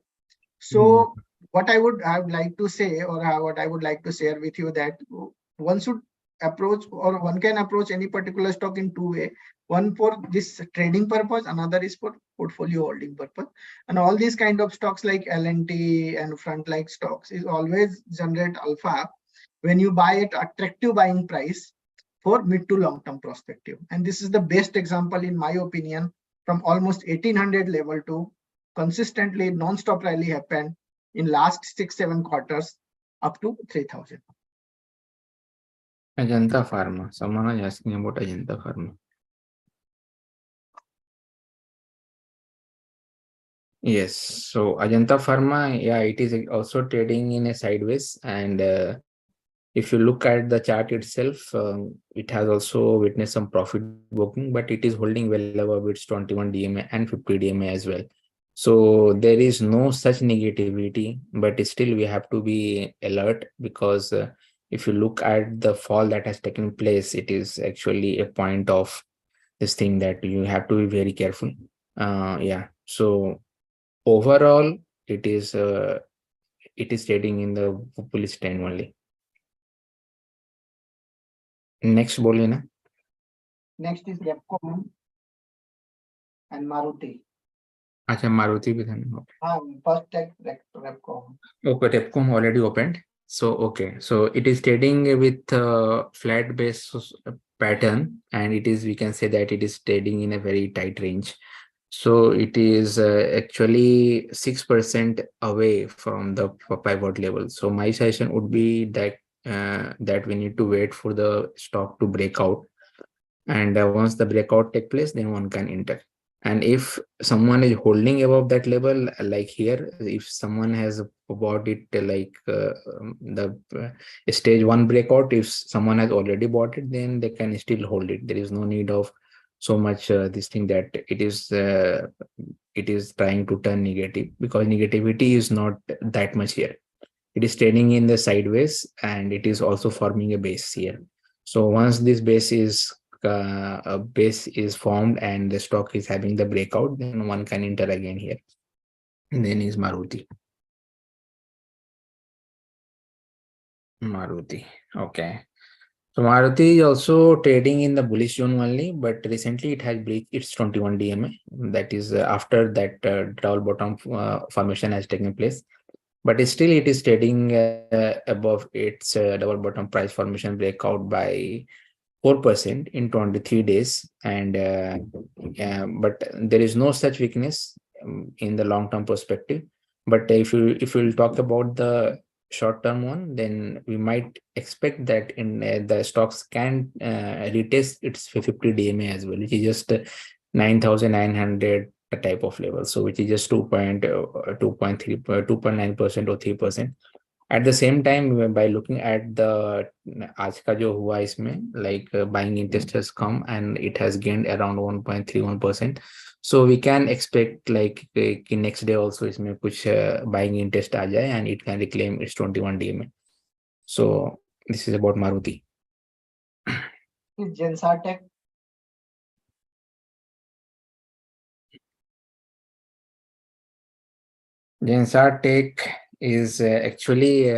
So what I would like to say, or what I would like to share with you, that one should approach, or one can approach any particular stock in two way. One for this trading purpose, another is for portfolio holding purpose. And all these kind of stocks like L&T and front like stocks is always generate alpha when you buy at attractive buying price for mid to long term perspective. And this is the best example in my opinion, from almost 1800 level to consistently non-stop rally happened in last 6-7 quarters up to 3000. Ajantha Pharma. Someone is asking about Ajantha Pharma. Yes. So Ajantha Pharma, yeah, it is also trading in a sideways. And if you look at the chart itself, it has also witnessed some profit booking, but it is holding well above its 21 DMA and 50 DMA as well. So there is no such negativity, but still we have to be alert, because if you look at the fall that has taken place, it is actually a point of this thing that you have to be very careful. Yeah. So overall, it is trading in the bullish trend only. Next, बोलिए ना. Next is Repco and Maruti. अच्छा, मारुति भी था. First take Repco. Okay, Repco already opened. So okay, so it is trading with flat base pattern, and it is, we can say that it is trading in a very tight range. So it is actually 6% away from the pivot level. So my suggestion would be that that we need to wait for the stock to break out, and once the breakout take place, then one can enter. And if someone is holding above that level, like here, if someone has bought it like the stage one breakout, if someone has already bought it, then they can still hold it. There is no need of so much this thing that it is trying to turn negative, because negativity is not that much here. It is trading in the sideways, and it is also forming a base here. So once this base is formed and the stock is having the breakout, then one can enter again here. And then is Maruti. Okay. So Maruti is also trading in the bullish zone only, but recently it has breached its 21 DMA. That is after that double bottom formation has taken place. But still it is trading above its double bottom price formation breakout by 4% in 23 days. And but there is no such weakness in the long-term perspective. But if you talk about the short-term one, then we might expect that in the stocks can retest its 50 DMA as well, which is just 9,900 type of level. So which is just 2.3, 2.9% or 3%. At the same time, by looking at the आज का जो हुआ इसमें, like buying interest has come and it has gained around 1.31%. So we can expect like next day also इसमें कुछ buying interest आ जाए and it can reclaim its 21 DMA. So this is about Maruti. Zensar Tech. Zensar Tech is actually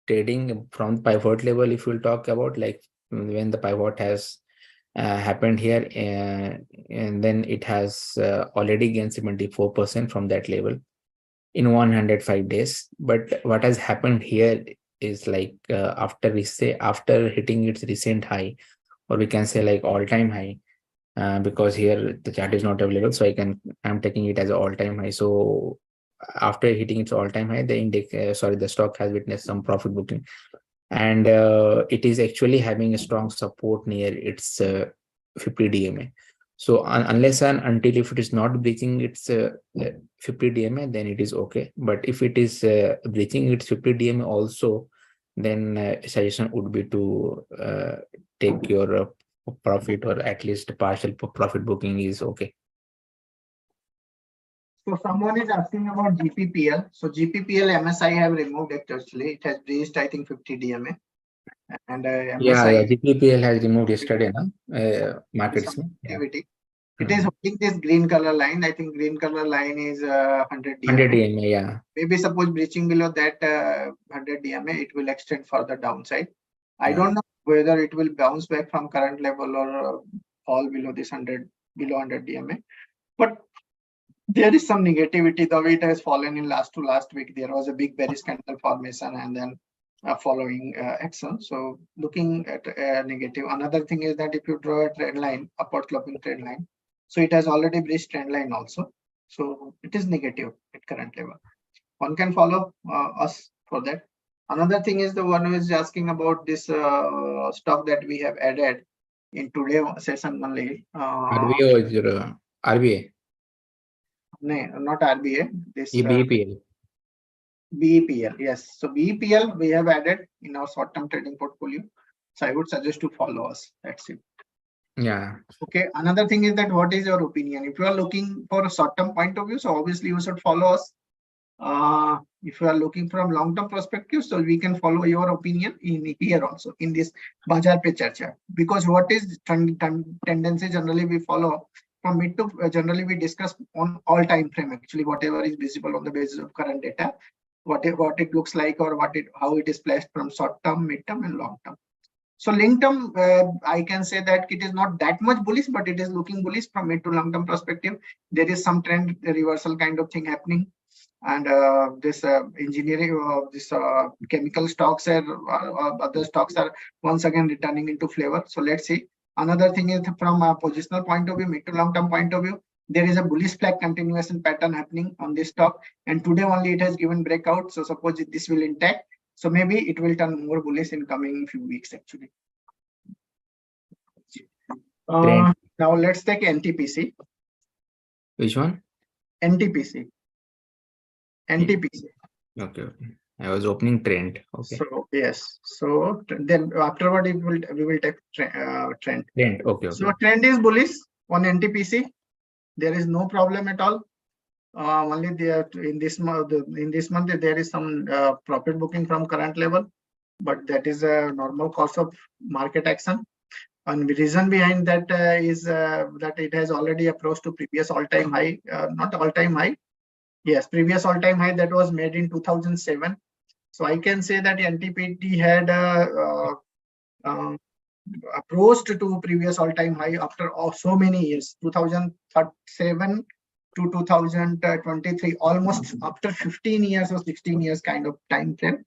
trading from pivot level. If we'll talk about like when the pivot has happened here, and then it has already gained 74% from that level in 105 days. But what has happened here is like after hitting its recent high, or we can say like all-time high, because here the chart is not available, so I'm taking it as an all-time high. So after hitting its all-time high, the stock has witnessed some profit booking, and it is actually having a strong support near its 50 DMA. So unless and until if it is not breaching its 50 DMA, then it is okay. But if it is breaching its 50 DMA also, then suggestion would be to take your profit, or at least partial profit booking is okay. So someone is asking about GPPL. So GPPL MSI have removed it actually. It has breached, I think, 50 DMA. And MSI GPPL has removed yesterday, markets. activity. It is holding this green color line. I think green color line is 100 DMA. 100 DMA, yeah. Maybe suppose breaching below that 100 DMA, it will extend further downside. I don't know whether it will bounce back from current level or fall below this 100 DMA. But there is some negativity. The way it has fallen in last week, there was a big bearish candle formation and then following action. So looking at negative. Another thing is that if you draw a trend line, upward sloping trend line, so it has already breached trend line also. So it is negative at current level. One can follow us for that. Another thing is the one who is asking about this stock that we have added in today session only. RBA? No, not RBA. This BEPL. BEPL, yes. So BEPL we have added in our short-term trading portfolio. So I would suggest to follow us. That's it. Yeah. Okay. Another thing is that what is your opinion? If you are looking for a short-term point of view, so obviously you should follow us. If you are looking from long-term perspective, so we can follow your opinion in here also in this Bazaar pe Charcha. Because what is tendency generally we follow from mid to generally we discuss on all time frame, actually whatever is visible on the basis of current data, what it looks like, or how it is placed from short-term, mid-term, and long-term. So long-term, I can say that it is not that much bullish, but it is looking bullish from mid to long-term perspective. There is some trend reversal kind of thing happening. And this engineering, this chemical stocks and other stocks are once again returning into flavor. So let's see. Another thing is from a positional point of view, mid to long-term point of view, there is a bullish flag continuation pattern happening on this stock. And today only it has given breakout. So suppose this will intact. So maybe it will turn more bullish in coming few weeks actually. Now let's take NTPC. Which one? NTPC. NTPC. Okay. I was opening Trent. Okay. So yes. So then afterward we will take Trent. Trent. Okay. So Trent is bullish on NTPC. There is no problem at all. Only there in this month there is some profit booking from current level, but that is a normal course of market action. And the reason behind that is that it has already approached to previous all-time high, not all-time high. Yes, previous all-time high that was made in 2007. So I can say that NTPT had approached to previous all-time high after so many years, 2007 to 2023, almost after 15 years or 16 years kind of time frame.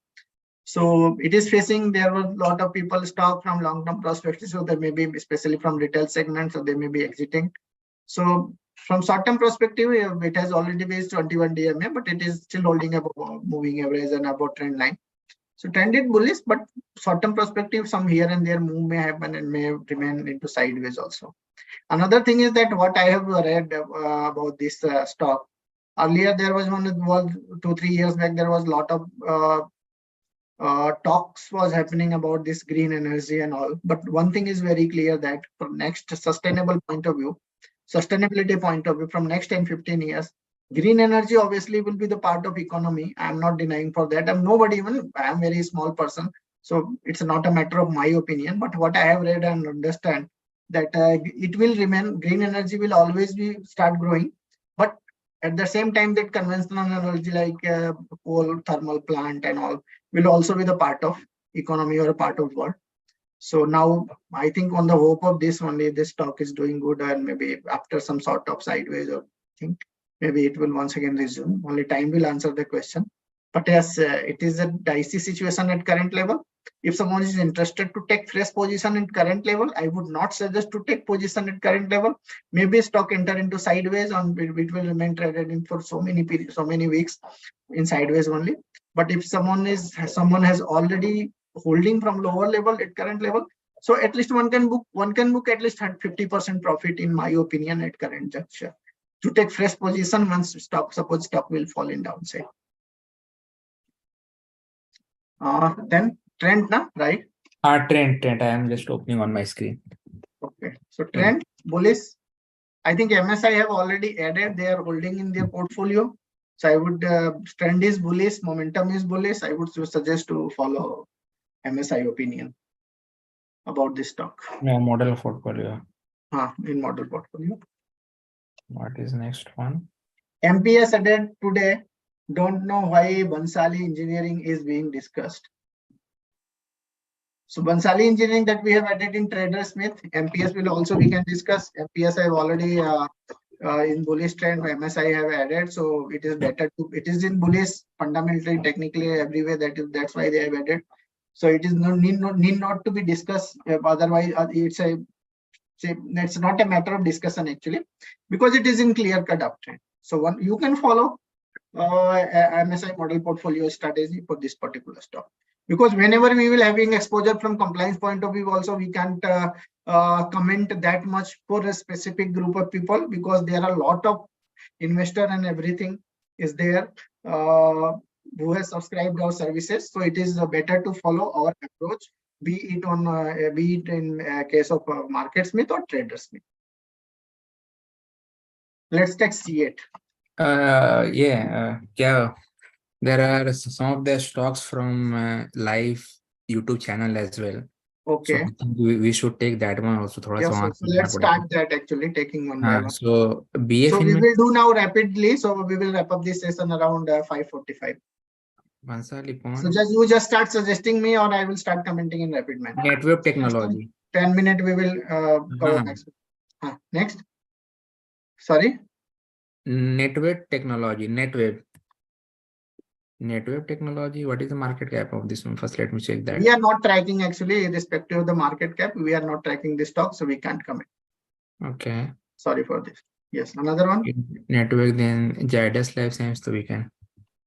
So it is facing, there were a lot of people stock from long-term perspective, so they may be, especially from retail segment, so they may be exiting. So from short-term perspective, it has already reached 21 DMA, but it is still holding a moving average and about trend line. So trend is bullish, but short-term perspective, some here and there move may happen and may remain into sideways also. Another thing is that what I have read about this stock, earlier there was 2-3 years back, there was a lot of talks was happening about this green energy and all. But one thing is very clear that from next sustainability point of view, from next 10-15 years, green energy obviously will be the part of economy. I'm not denying for that. I'm a very small person. So it's not a matter of my opinion, but what I have read and understand that it will remain, green energy will always start growing. But at the same time, that conventional energy like coal, thermal plant and all will also be the part of economy or a part of world. So now I think on the hope of this only, this stock is doing good, and maybe after some sort of sideways or thing, maybe it will once again resume. Only time will answer the question. But yes, it is a dicey situation at current level. If someone is interested to take fresh position at current level, I would not suggest to take position at current level. Maybe stock enter into sideways and it will remain traded in for so many periods, so many weeks in sideways only. But if someone has already holding from lower level at current level, so at least one can book at least 50% profit, in my opinion, at current juncture, to take fresh position once suppose stock will fall in downside. Then Trent, right? Trent. I am just opening on my screen. Okay, so Trent, bullish. I think MSI have already added, they are holding in their portfolio. So I would, trend is bullish, momentum is bullish. I would suggest to follow MSI opinion about this stock. Yeah, model portfolio. In model portfolio. What is next one? MPS added today. Don't know why Bhansali Engineering is being discussed. So Bhansali Engineering that we have added in TraderSmith, MPS will also we can discuss. MPS I have already in bullish trend, MSI have added, so it is better to, it is in bullish fundamentally, technically, everywhere. That's why they have added. So it is need not to be discussed. Otherwise, it's not a matter of discussion actually, because it is in clear cut uptrend. So you can follow MSI model portfolio strategy for this particular stock, because whenever we will having exposure from compliance point of view also, we can't comment that much for a specific group of people, because there are a lot of investor and everything is there who has subscribed our services. So it is better to follow our approach, be it in case of MarketSmith or TraderSmith. Let's take C8. Yeah. There are some of the stocks from live YouTube channel as well. Okay. So we should take that one also. Yes, so let's start that actually, taking one by one. So BF. So we will do now rapidly. So we will wrap up this session around 5:45. So you just start suggesting me, or I will start commenting in rapid manner. Network technology. 10 minutes we will cover next. Next. Sorry. Network technology. Network technology. What is the market cap of this one? First, let me check that. We are not tracking actually, irrespective of the market cap. We are not tracking this stock, so we can't comment. Okay. Sorry for this. Yes, another one. Network, then Zydus Lifesciences, so we can.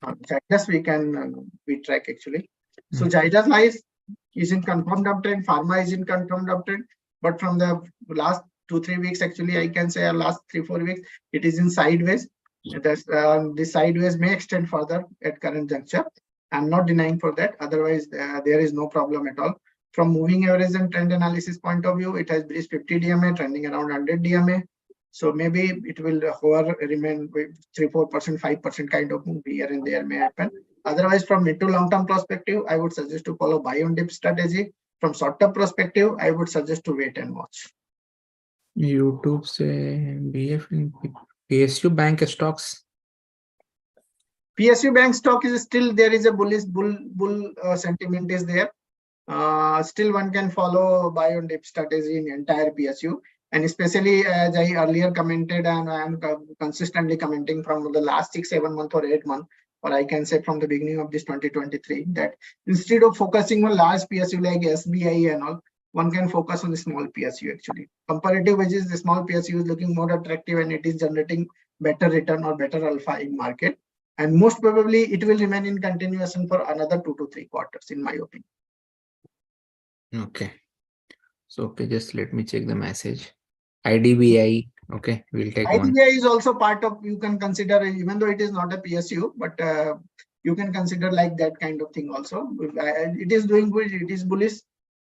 Zydus we can we track actually. So Zydus Life is in confirmed uptrend. Pharma is in confirmed uptrend, but from the last 2-3 weeks actually, I can say last 3-4 weeks, it is in sideways. That's this sideways may extend further at current juncture. I'm not denying for that. Otherwise, there is no problem at all. From moving average and trend analysis point of view, it has breached 50 DMA, trending around 100 DMA. So maybe it will hover, remain with 3-4%, 5% kind of move here and there may happen. Otherwise, from mid to long-term perspective, I would suggest to follow buy on dip strategy. From short-term perspective, I would suggest to wait and watch. YouTube say BF PSU bank stocks. PSU bank stock is still, there is a bullish bull sentiment is there. Still one can follow buy on dip strategy in entire PSU, and especially as I earlier commented, and I am consistently commenting from the last 6-7 months or 8 months, or I can say from the beginning of this 2023, that instead of focusing on large PSU like SBI and all, one can focus on the small PSU actually. Comparative basis, the small PSU is looking more attractive and it is generating better return or better alpha in market. And most probably it will remain in continuation for another 2 to 3 quarters, in my opinion. Okay. So, okay, just let me check the message. IDBI. Okay, we'll take IDBI one. IDBI is also part of, you can consider, even though it is not a PSU, but you can consider like that kind of thing also. It is doing good, it is bullish.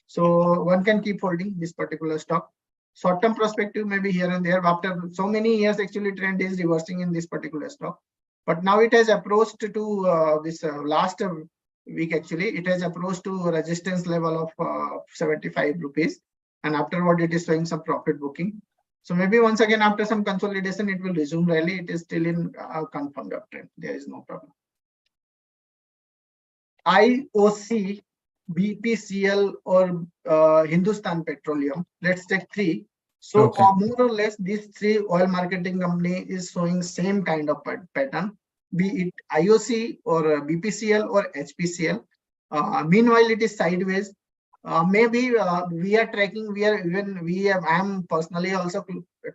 So one can keep holding this particular stock. Short-term perspective, maybe here and there. After so many years, actually trend is reversing in this particular stock. But now it has approached to this last week, actually, it has approached to resistance level of 75 rupees. And afterward, it is showing some profit booking. So maybe once again, after some consolidation, it will resume rally. It is still in confirmed uptrend. There is no problem. IOC BPCL or Hindustan Petroleum. Let's take three. So Okay. more or less, these three oil marketing company is showing same kind of pattern, be it IOC or BPCL or HPCL. Meanwhile, it is sideways. Maybe we are tracking. I am personally also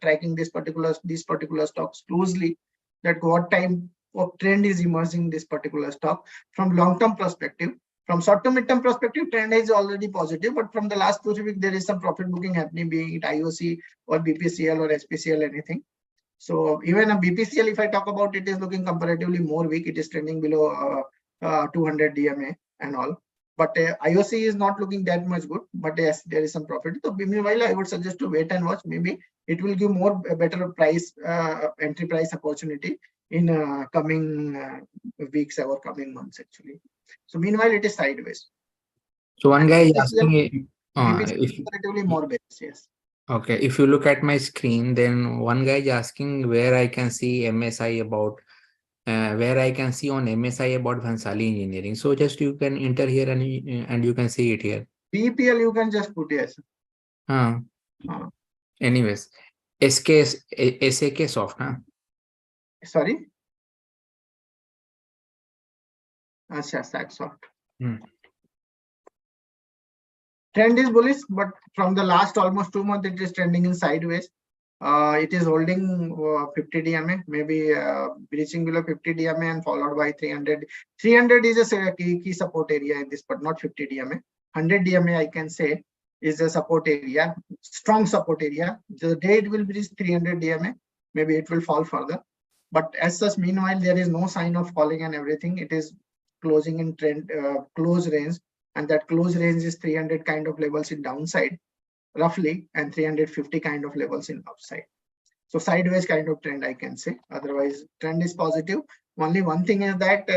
tracking these particular stocks closely. That what time of trend is emerging this particular stock from long-term perspective. From short-term midterm perspective, trend is already positive, but from the last 2 weeks, there is some profit booking happening, be it IOC or BPCL or SPCL, anything. So even a BPCL, if I talk about it, is looking comparatively more weak. It is trending below 200 DMA and all. But IOC is not looking that much good. But yes, there is some profit. So meanwhile, I would suggest to wait and watch. Maybe it will give more better price entry price opportunity in coming weeks or coming months actually. So meanwhile, it is sideways. So one And guy is BPCL, asking BPCL if comparatively more base, yes. okay, if you look at my screen, then one guy is asking where I can see MSI about where I can see on MSI about Bhansali Engineering. So just you can enter here and you can see it here. BPL you can just put yes. Uh, anyways, SAK soft, huh? Sorry. Saksoft. Trend is bullish, but from the last almost 2 months, it is trending in sideways. It is holding 50 DMA, maybe reaching below 50 DMA and followed by 300. 300 is a key support area in this, but not 50 DMA. 100 DMA, I can say, is a support area, strong support area. The day it will reach 300 DMA, maybe it will fall further. But as such, meanwhile, there is no sign of falling and everything. It is closing in trend, close range, and that close range is 300 kind of levels in downside roughly, and 350 kind of levels in upside. So sideways kind of trend, I can say. Otherwise, trend is positive. Only one thing is that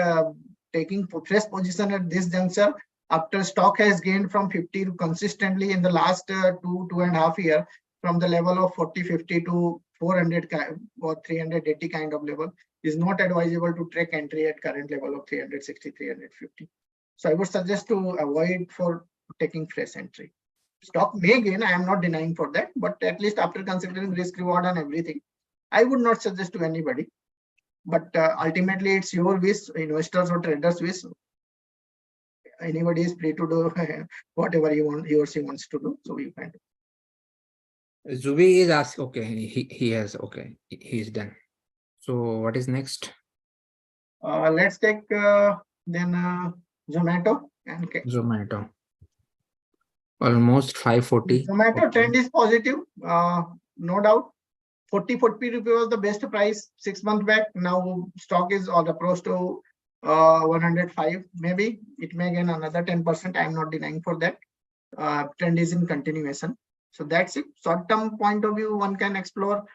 taking fresh position at this juncture, after stock has gained from 50 consistently in the last 2.5 years, from the level of 40, 50 to 400 or 380 kind of level, is not advisable to take entry at current level of 360, 350. So I would suggest to avoid for taking fresh entry. Stock may gain, I am not denying for that, but at least after considering risk reward and everything, I would not suggest to anybody. But ultimately, it's your wish, investors or traders' wish. Anybody is free to do whatever he or she wants to do. So you can do. Zubi is asking, okay, he has, okay, he's done. So what is next? Let's take then Zomato and Zomato. Almost 540. Zomato Okay. trend is positive, no doubt. 40 rupees was the best price 6 months back. Now stock is on approach to 105. Maybe it may gain another 10%. I am not denying for that. Trend is in continuation. So that's it. Short-term point of view, one can explore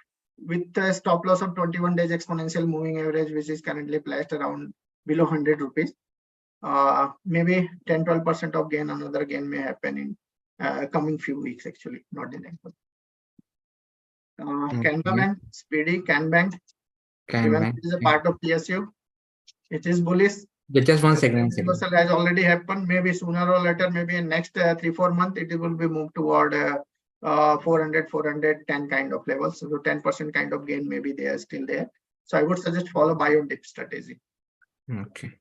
with a stop loss of 21 days exponential moving average, which is currently placed around below 100 rupees. Maybe 10-12% of gain, another gain may happen in coming few weeks, actually, not denying. Canara Bank, Speedy, Can even it is a part of PSU. It is bullish. Just one second. Reversal has already happened. Maybe sooner or later, maybe in next 3-4 months, it will be moved toward 400, 410 kind of levels. So 10% kind of gain, maybe they are still there. So I would suggest follow buy or dip strategy. Okay.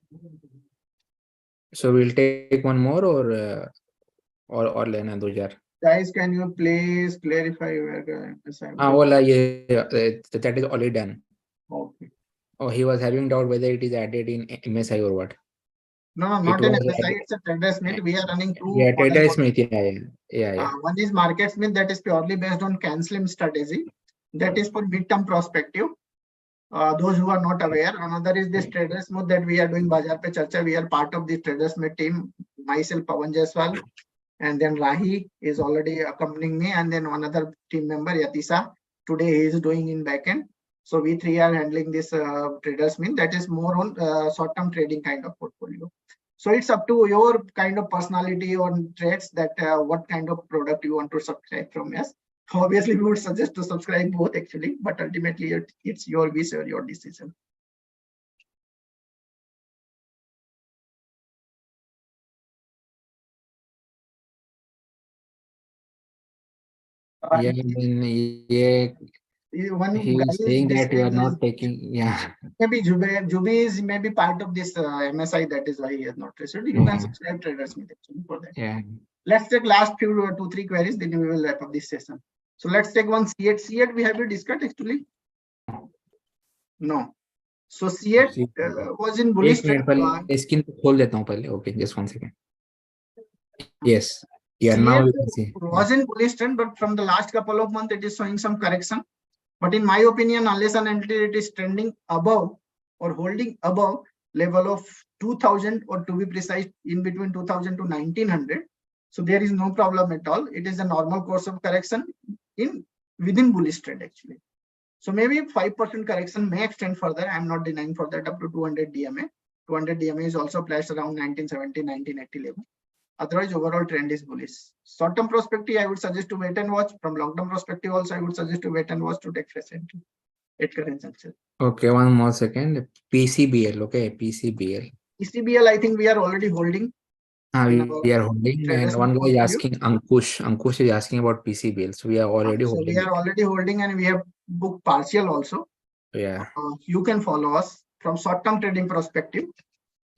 So we'll take one more or Lena Dujar. Guys, can you please clarify where that is already done. Okay. Oh, he was having doubt whether it is added in MSI or what. No, not in MSI. It's a TraderSmith. We are running two. Yeah, TraderSmith. Yeah. One is MarketSmith, that is purely based on CanSlim strategy. That is for midterm perspective. Those who are not aware. Another is this TraderSmith that we are doing Bazaar pe Charcha. We are part of the TraderSmith team. Myself, Pawan Jaiswal, and then Rahi is already accompanying me, and then another team member Yatisa. Today he is doing in backend. So we three are handling this TraderSmith. That is more on short-term trading kind of portfolio. So it's up to your kind of personality on trades that what kind of product you want to subscribe from us. Obviously, we would suggest to subscribe both actually, but ultimately it's your wish or your decision. Yeah, then yeah, One he guy is is saying that you are saying not taking. Yeah, maybe Jubi is maybe part of this MSI. That is why he has not received. You can yeah, subscribe TraderSmith actually for that. yeah. Let's take last few 2-3 queries, then we will wrap up this session. So let's take one C8. C8 we have discussed actually. No. So C8 was in bullish एक trend. Minute पहले screen को खोल देता हूँ पहले. Okay, just 1 second. Yes. Yeah, now C8 you can see. was in bullish trend, but from the last couple of months, it is showing some correction. But in my opinion, unless and until it is trending above or holding above level of 2000, or to be precise, in between 2000 to 1900, so there is no problem at all. It is a normal course of correction within bullish trend actually. So maybe 5% correction may extend further. I'm not denying for that up to 200 DMA. 200 DMA is also placed around 1970, 1980 level. Otherwise, overall trend is bullish. Short-term perspective, I would suggest to wait and watch. From long-term perspective, also I would suggest to wait and watch to take fresh entry at current juncture. Okay, one more second. PCBL. Okay, PCBL. PCBL, I think we are already holding. We are holding, and one guy is asking, Ankush. Ankush is asking about PCBL. So we are already holding. So we are already holding, and we have booked partial also. Yeah. You can follow us from short-term trading perspective.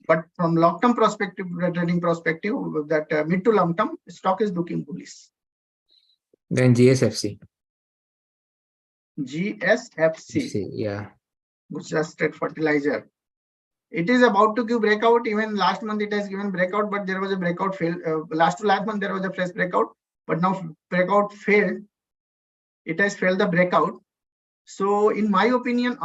But from long-term perspective, trading perspective, that mid to long-term stock is looking bullish. Then GSFC. GSFC. Yeah. Gujarat State Fertilizer. It is about to give breakout. Even last month it has given breakout, but there was a breakout fail. Last month there was a fresh breakout, but now breakout failed. It has failed the breakout. So in my opinion,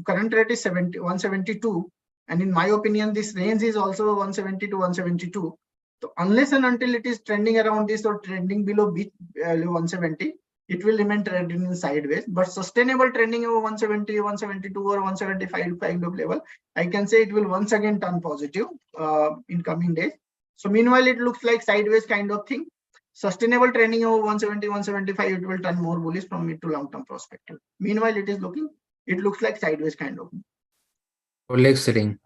current rate is 172. And in my opinion, this range is also 170 to 172. So unless and until it is trending around this or trending below 170, it will remain trending sideways. But sustainable trending over 170, 172 or 175 kind of level, I can say it will once again turn positive in coming days. So meanwhile, it looks like sideways kind of thing. Sustainable trending over 170, 175, it will turn more bullish from mid to long-term perspective. Meanwhile, it looks like sideways kind of. Rolex ring.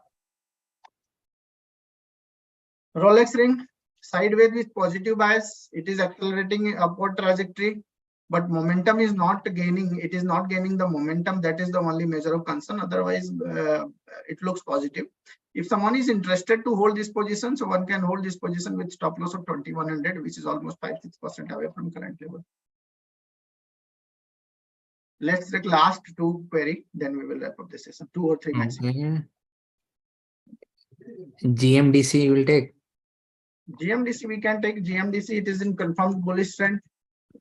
Rolex ring, sideways with positive bias. It is accelerating upward trajectory, but momentum is not gaining. It is not gaining the momentum. That is the only measure of concern. Otherwise, it looks positive. If someone is interested to hold this position, so one can hold this position with stop loss of 2100, which is almost 5-6% away from current level. Let's take last two query, then we will wrap up the session. 2 or 3 maximum. GMDC you will take. GMDC we can take. GMDC, it is in confirmed bullish trend.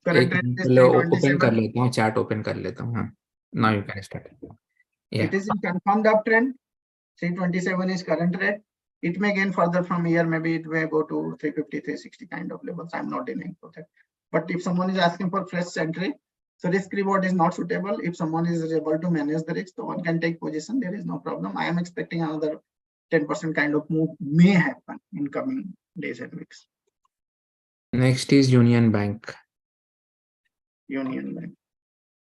Current rate is 327. कर लेता हूँ, chart open कर लेता हूँ. हाँ. Now you can start. Yeah. It is in confirmed uptrend. 327 is current rate. It may gain further from here. Maybe it may go to 350, 360 kind of levels. I'm not denying for that. But if someone is asking for fresh entry, so risk reward is not suitable. If someone is able to manage the risk, so one can take position. There is no problem. I am expecting another 10% kind of move may happen in coming days and weeks. Next is Union Bank. Union Bank.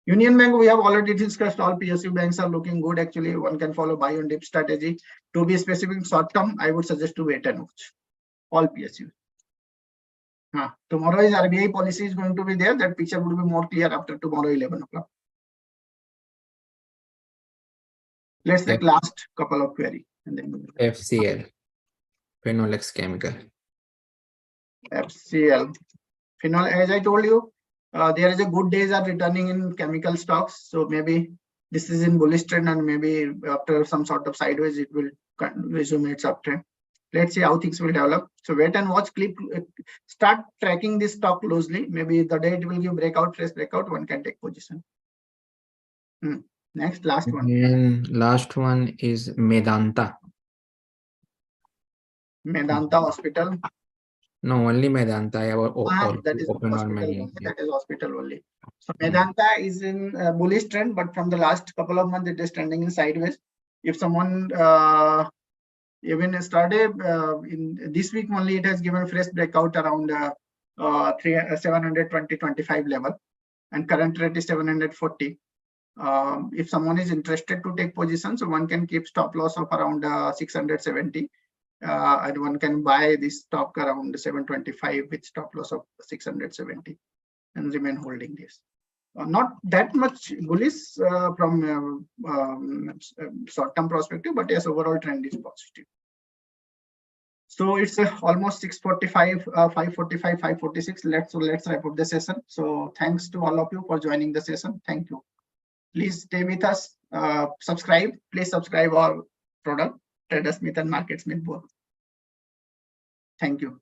Union Bank, we have already discussed. All PSU banks are looking good. Actually, one can follow buy and dip strategy. To be specific short term, I would suggest to wait and watch. All PSU. Tomorrow is RBI policy is going to be there. That picture will be more clear after tomorrow 11 o'clock. Let's take last couple of query and then we'll FCL. Phenolics Chemical. FCL. Phenol, as I told you, there is a good days are returning in chemical stocks. So maybe this is in bullish trend, and maybe after some sort of sideways, it will resume its uptrend. Let's see how things will develop. So wait and watch. Start tracking this stock closely. Maybe the day it will give breakout, fresh breakout, one can take position. Next, last one. And last one is Medanta. Medanta Hospital. No, only Medanta. I have that is open hospital on my only. That is hospital only. So Medanta is in bullish trend, but from the last couple of months, it is trending in sideways. If someone even started in this week only, it has given fresh breakout around 720-25 level, and current rate is 740. If someone is interested to take position, so one can keep stop loss of around 670. And one can buy this stock around 725 with stop loss of 670. and remain holding this. Not that much bullish from short-term perspective, but yes, overall trend is positive. So it's almost 6:45, 5:45, 5:46. Let's wrap up the session. So thanks to all of you for joining the session. Thank you. Please stay with us. Subscribe. Please subscribe our product, TraderSmith and MarketSmith both. Thank you.